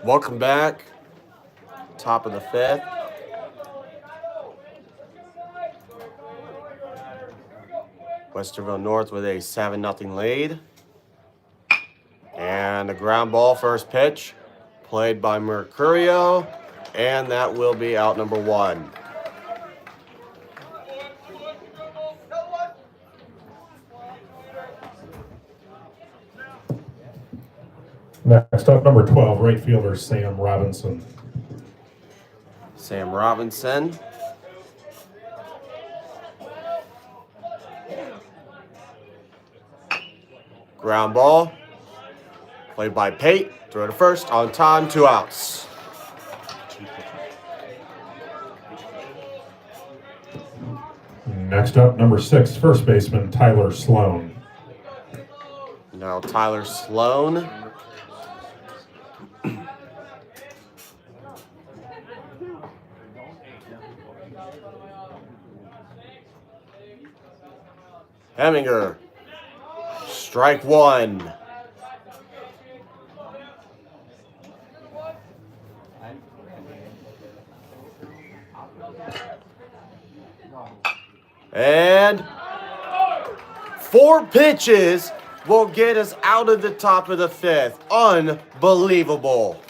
Welcome back. Top of the fifth. Westerville North with a 7-0 lead. And a ground ball, first pitch, played by Mercurio, and that will be out number 1. Next up, number 12, right fielder Sam Robinson. Sam Robinson. Ground ball, played by Pate. Throw to first, on time, 2 outs. Next up, number 6, first baseman Tyler Sloan. Now Tyler Sloan. Heminger. Strike 1. And 4 pitches will get us out of the top of the 5th. Unbelievable.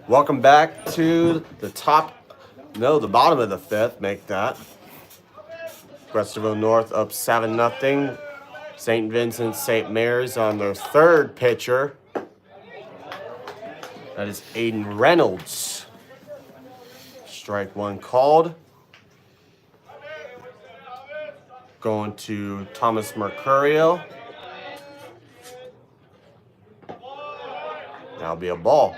Welcome back to the bottom of the 5th. Make that. Westerville North up 7-0. St. Vincent, St. Mary's on their 3rd pitcher. That is Aiden Reynolds. Strike 1 called. Going to Thomas Mercurio. That'll be a ball.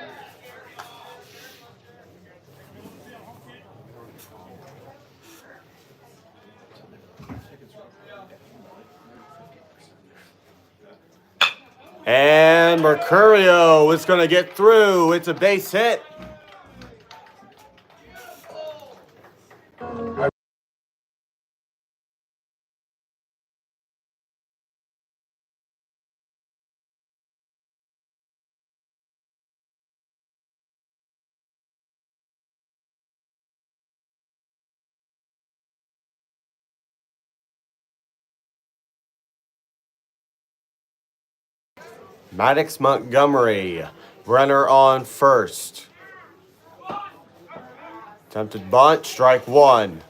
And Mercurio is going to get through. It's a base hit. Maddox Montgomery, runner on first. Attempted bunt, strike one.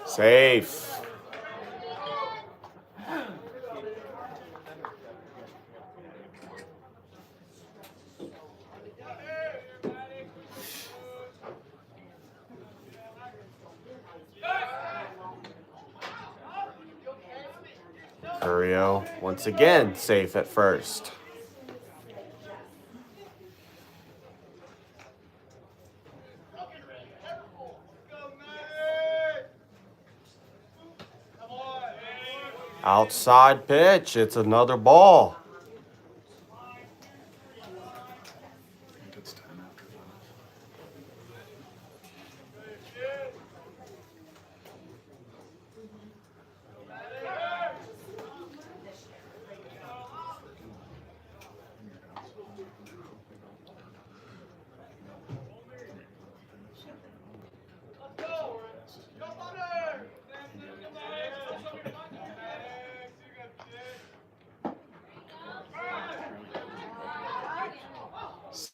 Safe. Curio once again safe at first. Outside pitch, it's another ball. He gets 10 after that.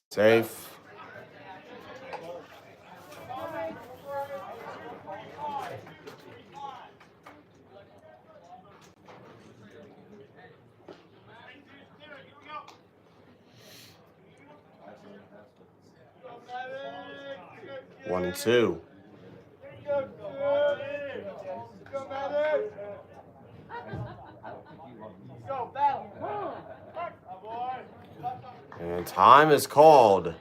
Safe. One and two. And time is called.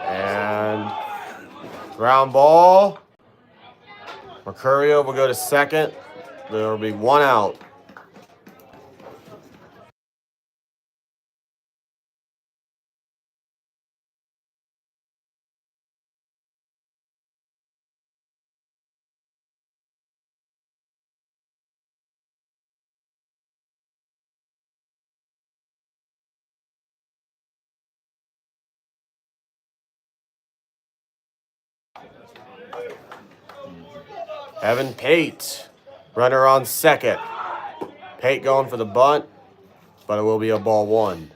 And ground ball. Mercurio will go to second. There will be one out. Evan Pate, runner on second. Pate going for the bunt, but it will be a ball one.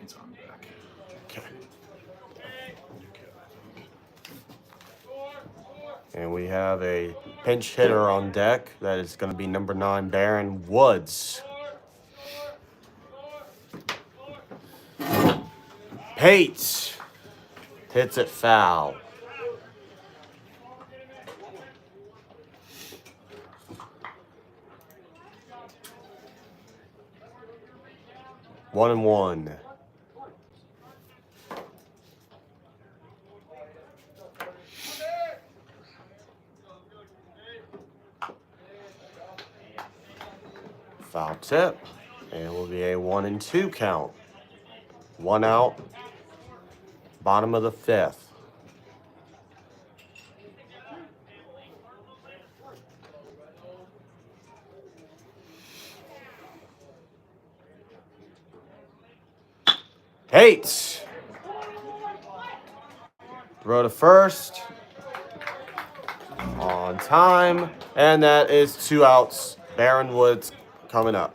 He's on deck. Okay. And we have a pinch hitter on deck. That is going to be number 9, Baron Woods. Pate hits it foul. One and one. Foul tip. And it will be a 1-2 count. One out. Bottom of the fifth. Hates. Throw to first. On time. And that is 2 outs. Baron Woods coming up.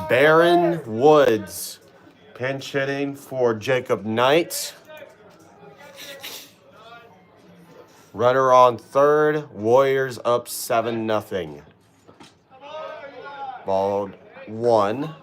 Baron Woods pinch hitting for Jacob Knight. Runner on third. Warriors up 7-0. Ball 1.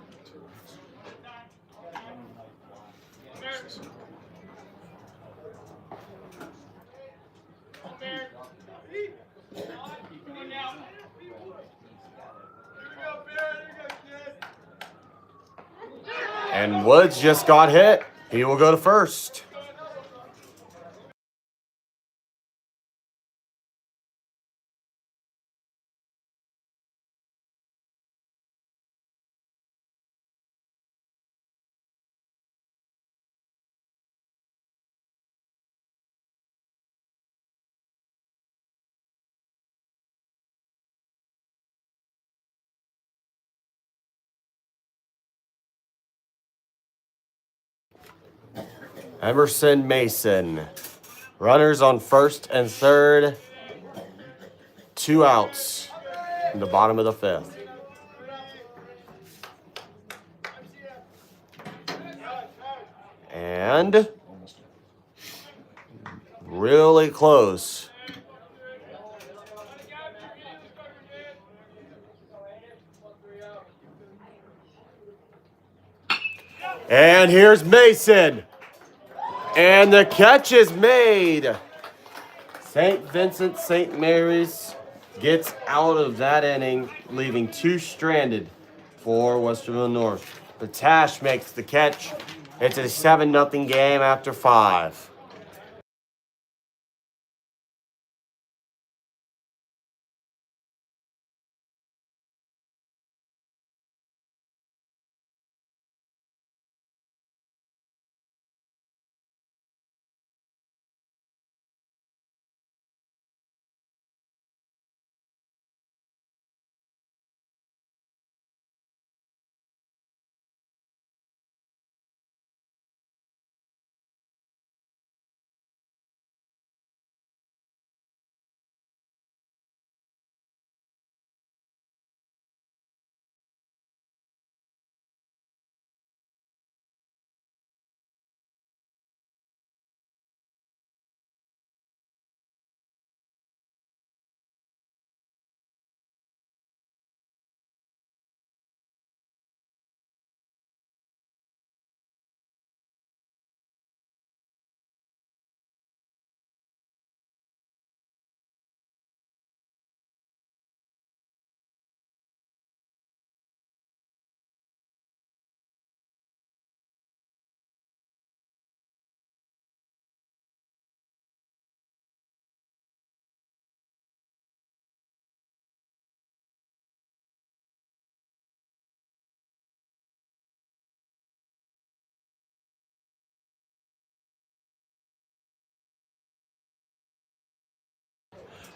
And Woods just got hit. He will go to first. Emerson Mason. Runners on first and third. 2 outs in the bottom of the 5th. And really close. And here's Mason. And the catch is made. St. Vincent St. Mary's gets out of that inning, leaving 2 stranded for Westerville North. Batash makes the catch. It's a 7-0 game after 5.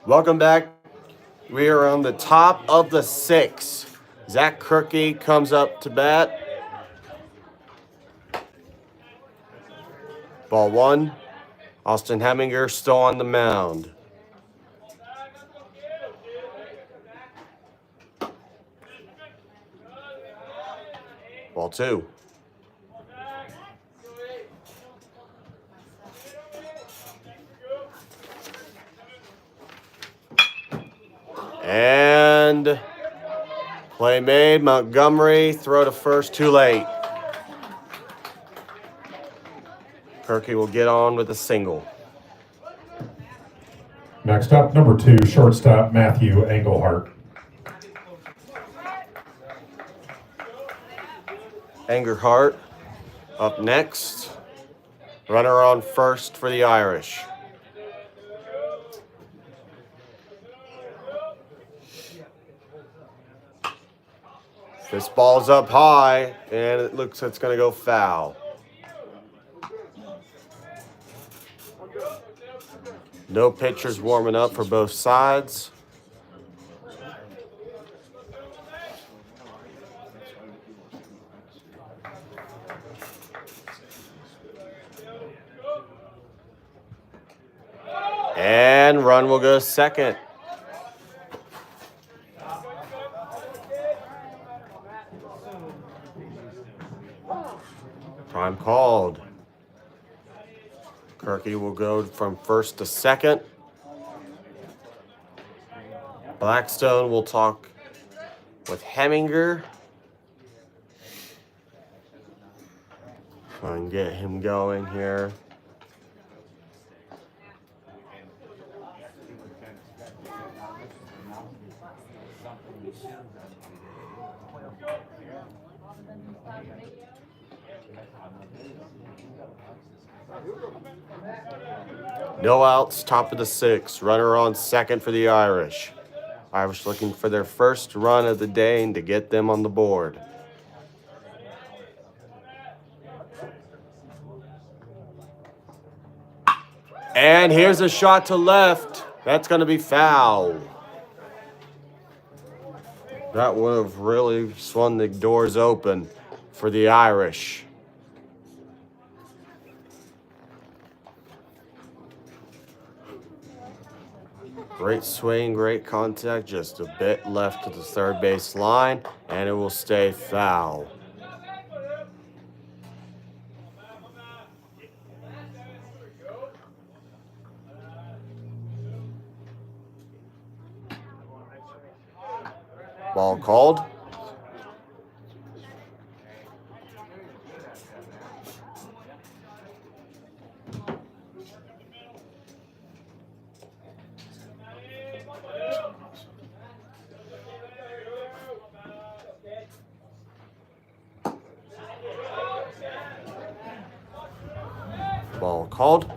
Welcome back. We are on the top of the 6th. Zach Kirky comes up to bat. Ball 1. Austin Heminger still on the mound. Ball 2. And play made. Montgomery, throw to first, too late. Kirky will get on with a single. Next up, number 2, shortstop Matthew Engelhart. Engelhart up next. Runner on first for the Irish. This ball's up high, and it looks like it's going to go foul. No pitchers warming up for both sides. And run will go second. Time called. Kirky will go from first to second. Blackstone will talk with Heminger. Try and get him going here. No outs, top of the sixth. Runner on second for the Irish. Irish looking for their first run of the day and to get them on the board. And here's a shot to left. That's going to be foul. That would have really swung the doors open for the Irish. Great swing, great contact, just a bit left to the third base line, and it will stay foul. Ball called. Ball called.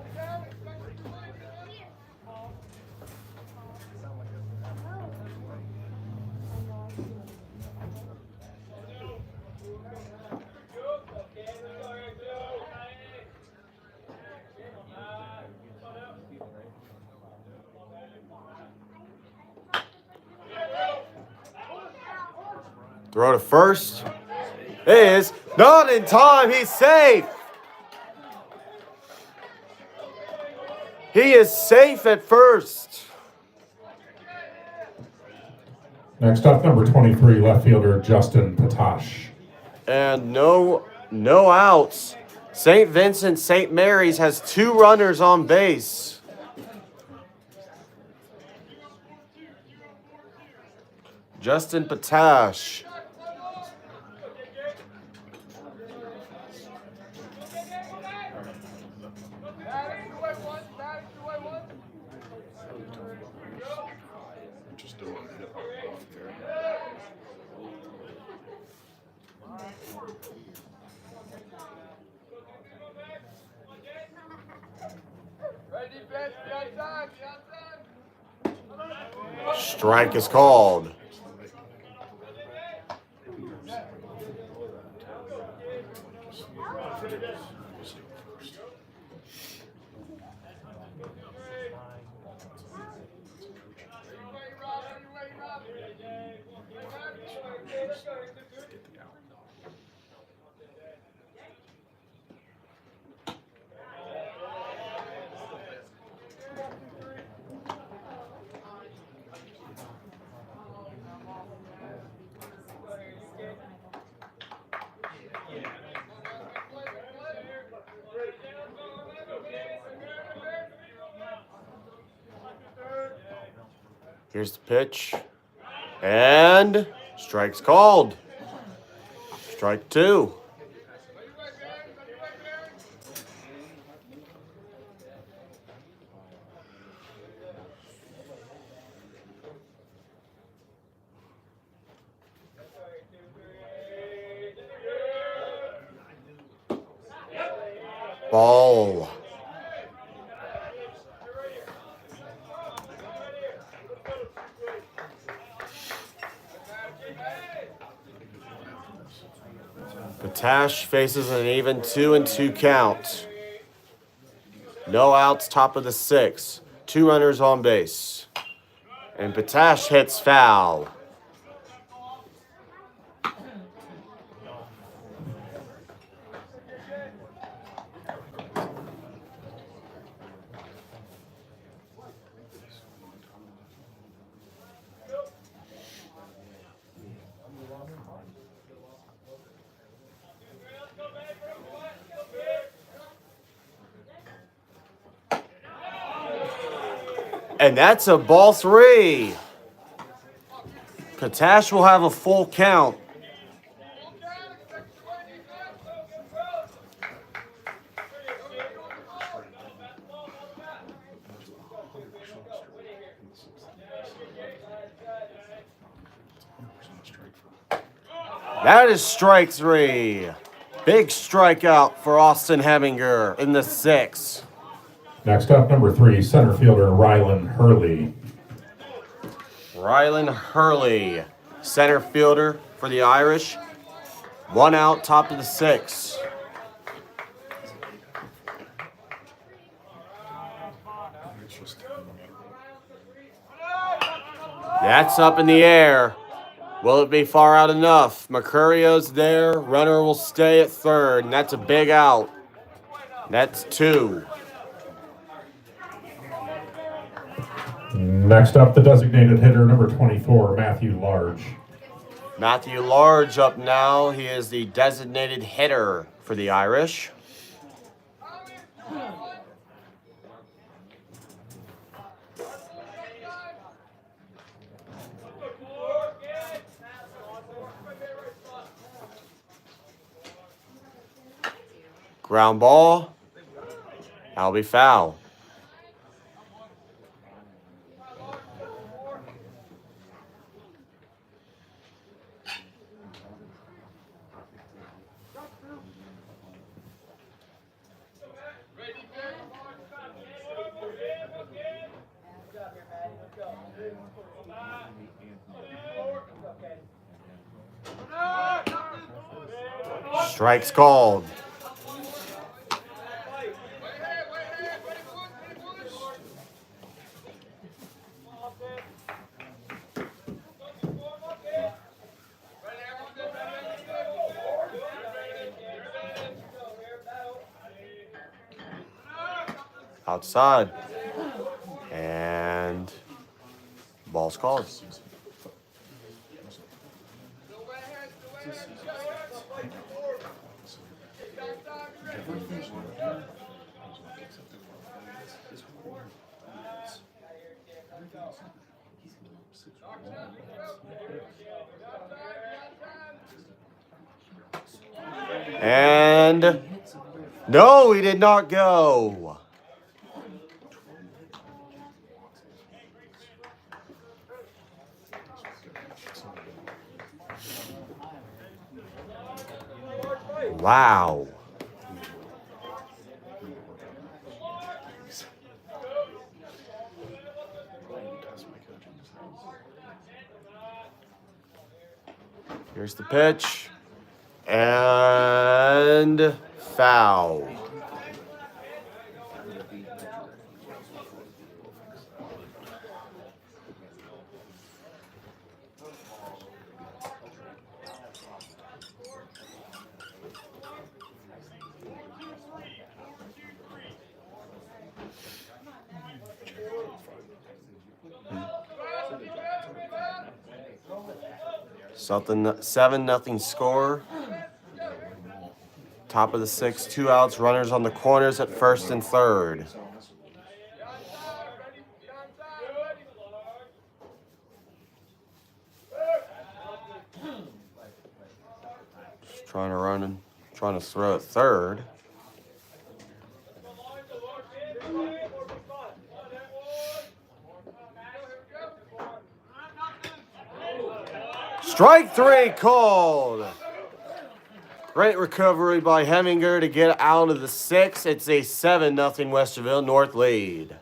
Throw to first is not in time. He's safe. He is safe at first. Next up, number 23, left fielder Justin Patash. And no outs. St. Vincent St. Mary's has 2 runners on base. Justin Patash. Just doing it off there. Strike is called. Here's the pitch. And strike's called. Strike 2. Ball. Patash faces an even 2-2 count. No outs, top of the 6th. 2 runners on base. And Patash hits foul. And that's a ball 3. Katash will have a full count. That is strike 3. Big strikeout for Austin Heminger in the 6th. Next up, number 3, center fielder Rylan Hurley. Rylan Hurley, center fielder for the Irish. 1 out, top of the 6th. That's up in the air. Will it be far out enough? Mercurio's there. Runner will stay at third, and that's a big out. That's 2. Next up, the designated hitter, number 24, Matthew Large. Matthew Large up now. He is the designated hitter for the Irish. Ground ball. That'll be foul. Strike's called. Outside. And ball's called. And no, he did not go. Wow. Here's the pitch. And foul. Something 7-0 score. Top of the 6th, 2 outs, runners on the corners at first and third. Just trying to run and trying to throw at third. Strike 3 called. Great recovery by Heminger to get out of the 6th. It's a 7-0 Westerville North lead.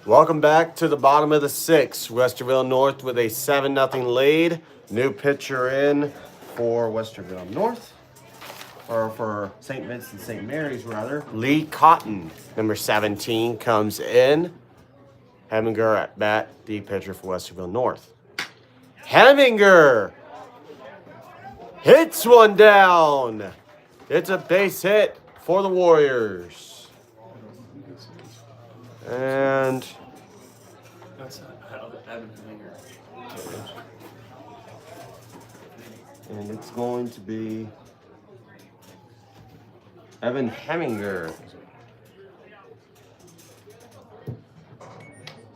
Welcome back to the bottom of the sixth. Westerville North with a 7-0 lead. New pitcher in for Westerville North, or for St. Vincent St. Mary's rather. Lee Cotton, number 17, comes in. Heminger at bat, the pitcher for Westerville North. Heminger hits one down. It's a base hit for the Warriors. And That's Evan Finger. it's going to be Evan Heminger.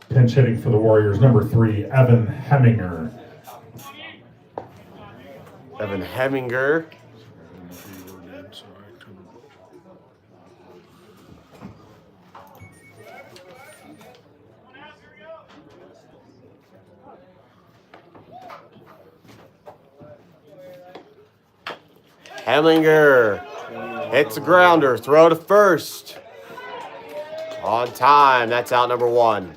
Pinch hitting for the Warriors, number 3, Evan Heminger. Evan Heminger. Heminger hits a grounder, throw to first. On time, that's out number 1.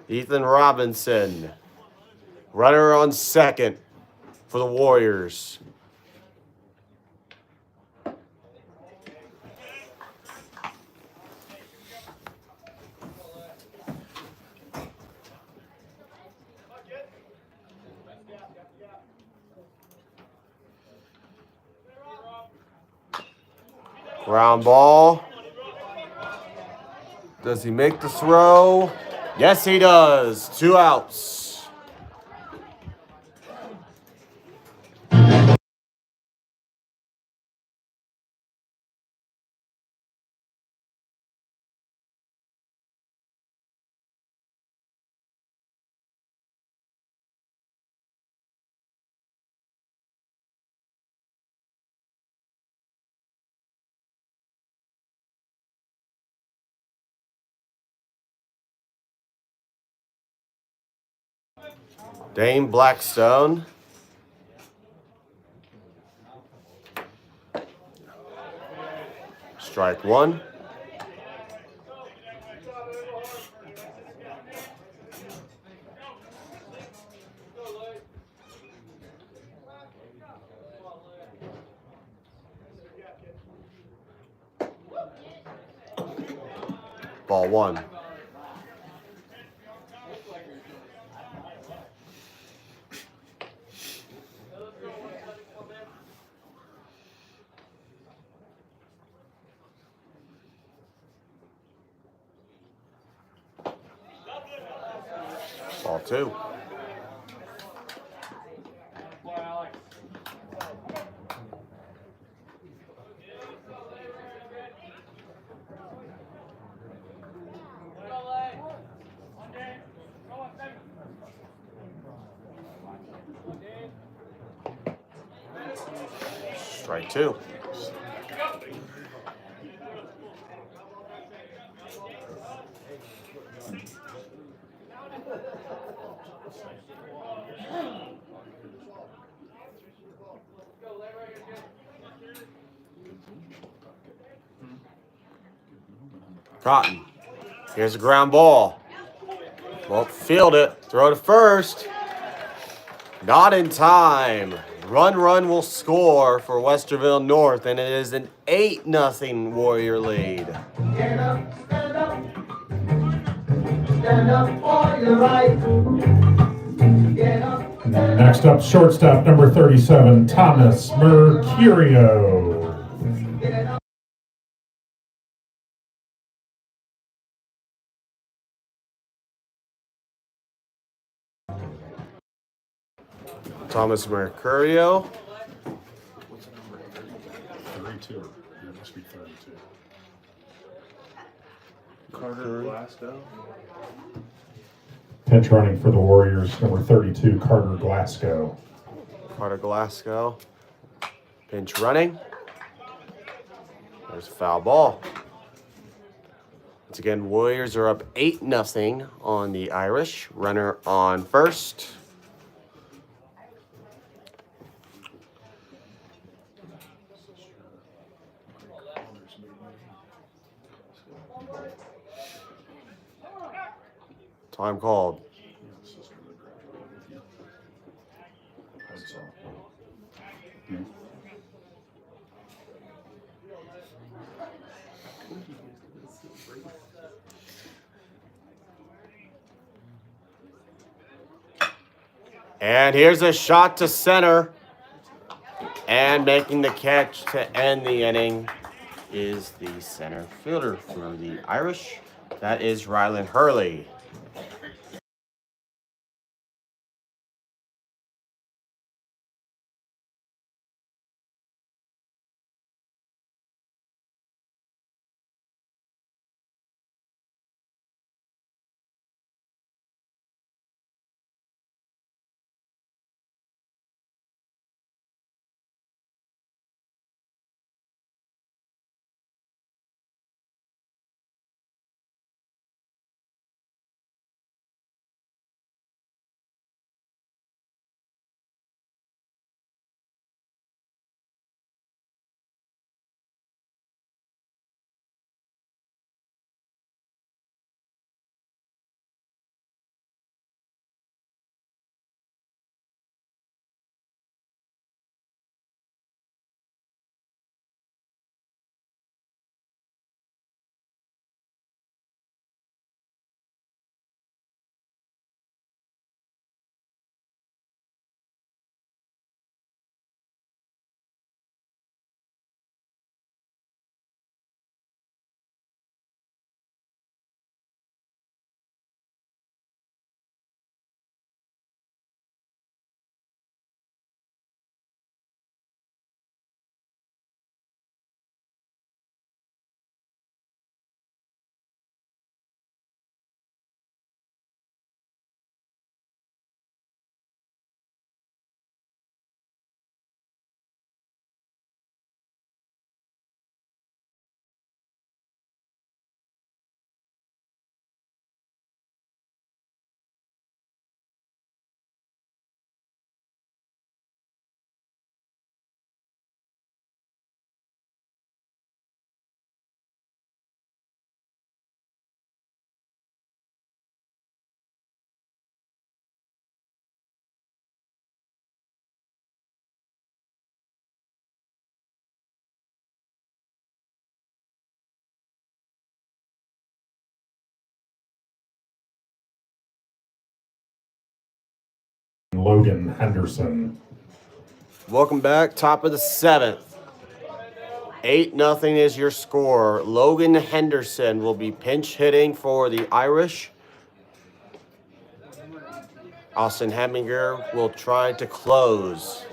Ethan Robinson, runner on second for the Warriors. Ground ball. Does he make the throw? Yes, he does. 2 outs. Dane Blackstone. Strike 1. Ball 1. Ball 2. Strike 2. Cotton. Here's a ground ball. Won't field it. Throw to first. Not in time. Run will score for Westerville North, and it is an 8-0 Warrior lead. Stand up, stand up. Stand up for your right. Get up. Next up, shortstop, number 37, Thomas Mercurio. Thomas Mercurio. What's the number? 32. It must be 32. Carter Blasto. Pinch running for the Warriors, number 32, Carter Glasgow. Carter Glasgow. Pinch running. There's a foul ball. Once again, Warriors are up 8-0 on the Irish. Runner on first. Time called. That's all. And here's a shot to center. And making the catch to end the inning is the center fielder for the Irish. That is Rylan Hurley. Logan Henderson. Welcome back. Top of the 7th. 8-0 is your score. Logan Henderson will be pinch hitting for the Irish. Austin Heminger will try to close.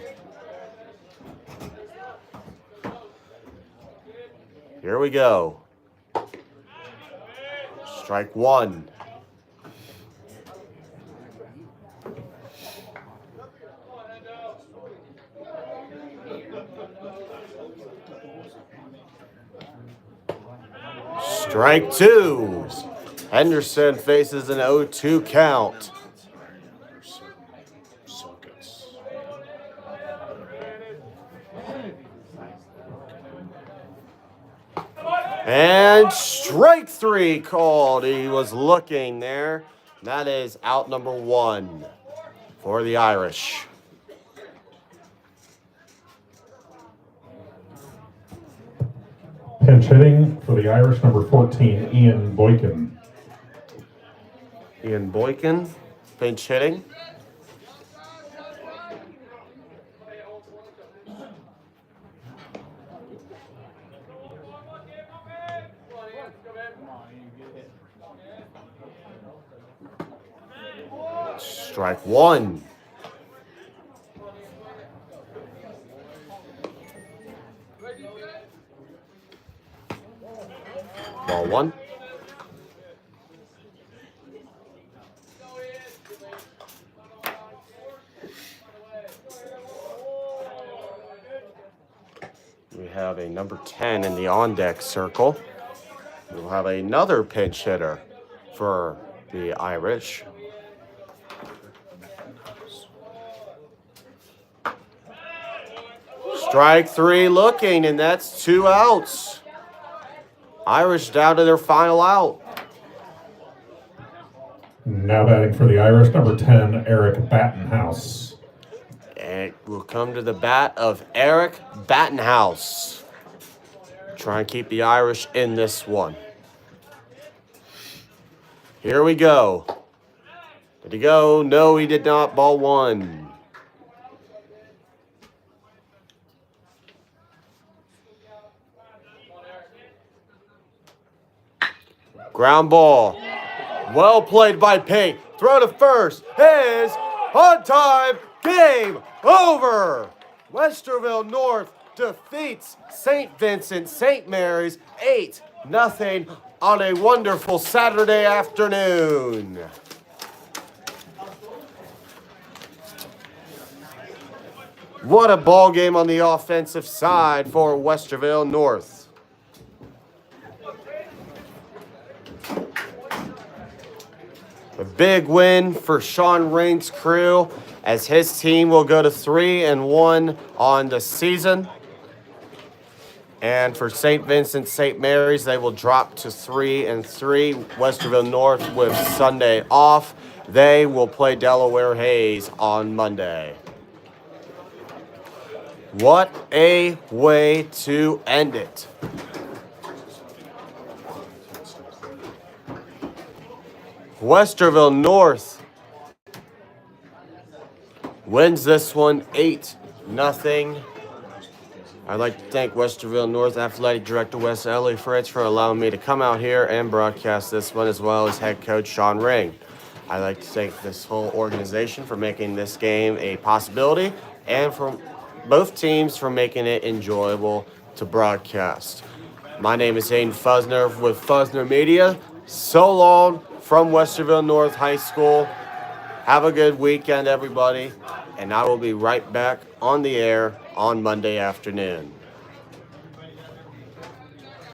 Here we go. Strike one. Strike two. Henderson faces an 0-2 count. There's sockets. And strike three called. He was looking there. That is out number one for the Irish. Pinch hitting for the Irish, number 14, Ian Boykin. Ian Boykin, pinch hitting. Strike one. Ball one. We have a number 10 in the on-deck circle. We'll have another pinch hitter for the Irish. Strike 3 looking, and that's 2 outs. Irish down to their final out. Now batting for the Irish, number 10, Eric Battenhouse. And it will come to the bat of Eric Battenhouse. Try and keep the Irish in this one. Here we go. Did he go? No, he did not. Ball 1. Ground ball. Well played by Pate. Throw to first is on time. Game over. Westerville North defeats St. Vincent St. Mary's 8-0 on a wonderful Saturday afternoon. What a ball game on the offensive side for Westerville North. A big win for Sean Rain's crew as his team will go to 3-1 on the season. And for St. Vincent St. Mary's, they will drop to 3-3. Westerville North with Sunday off. They will play Delaware Hayes on Monday. What a way to end it. Westerville North wins this one 8-0. I'd like to thank Westerville North Athletic Director Wes Ellie Fritz for allowing me to come out here and broadcast this one, as well as head coach Sean Ring. I'd like to thank this whole organization for making this game a possibility, and for both teams for making it enjoyable to broadcast. My name is Aiden Fusner with Fusner Media. So long from Westerville North High School. Have a good weekend, everybody, and I will be right back on the air on Monday afternoon.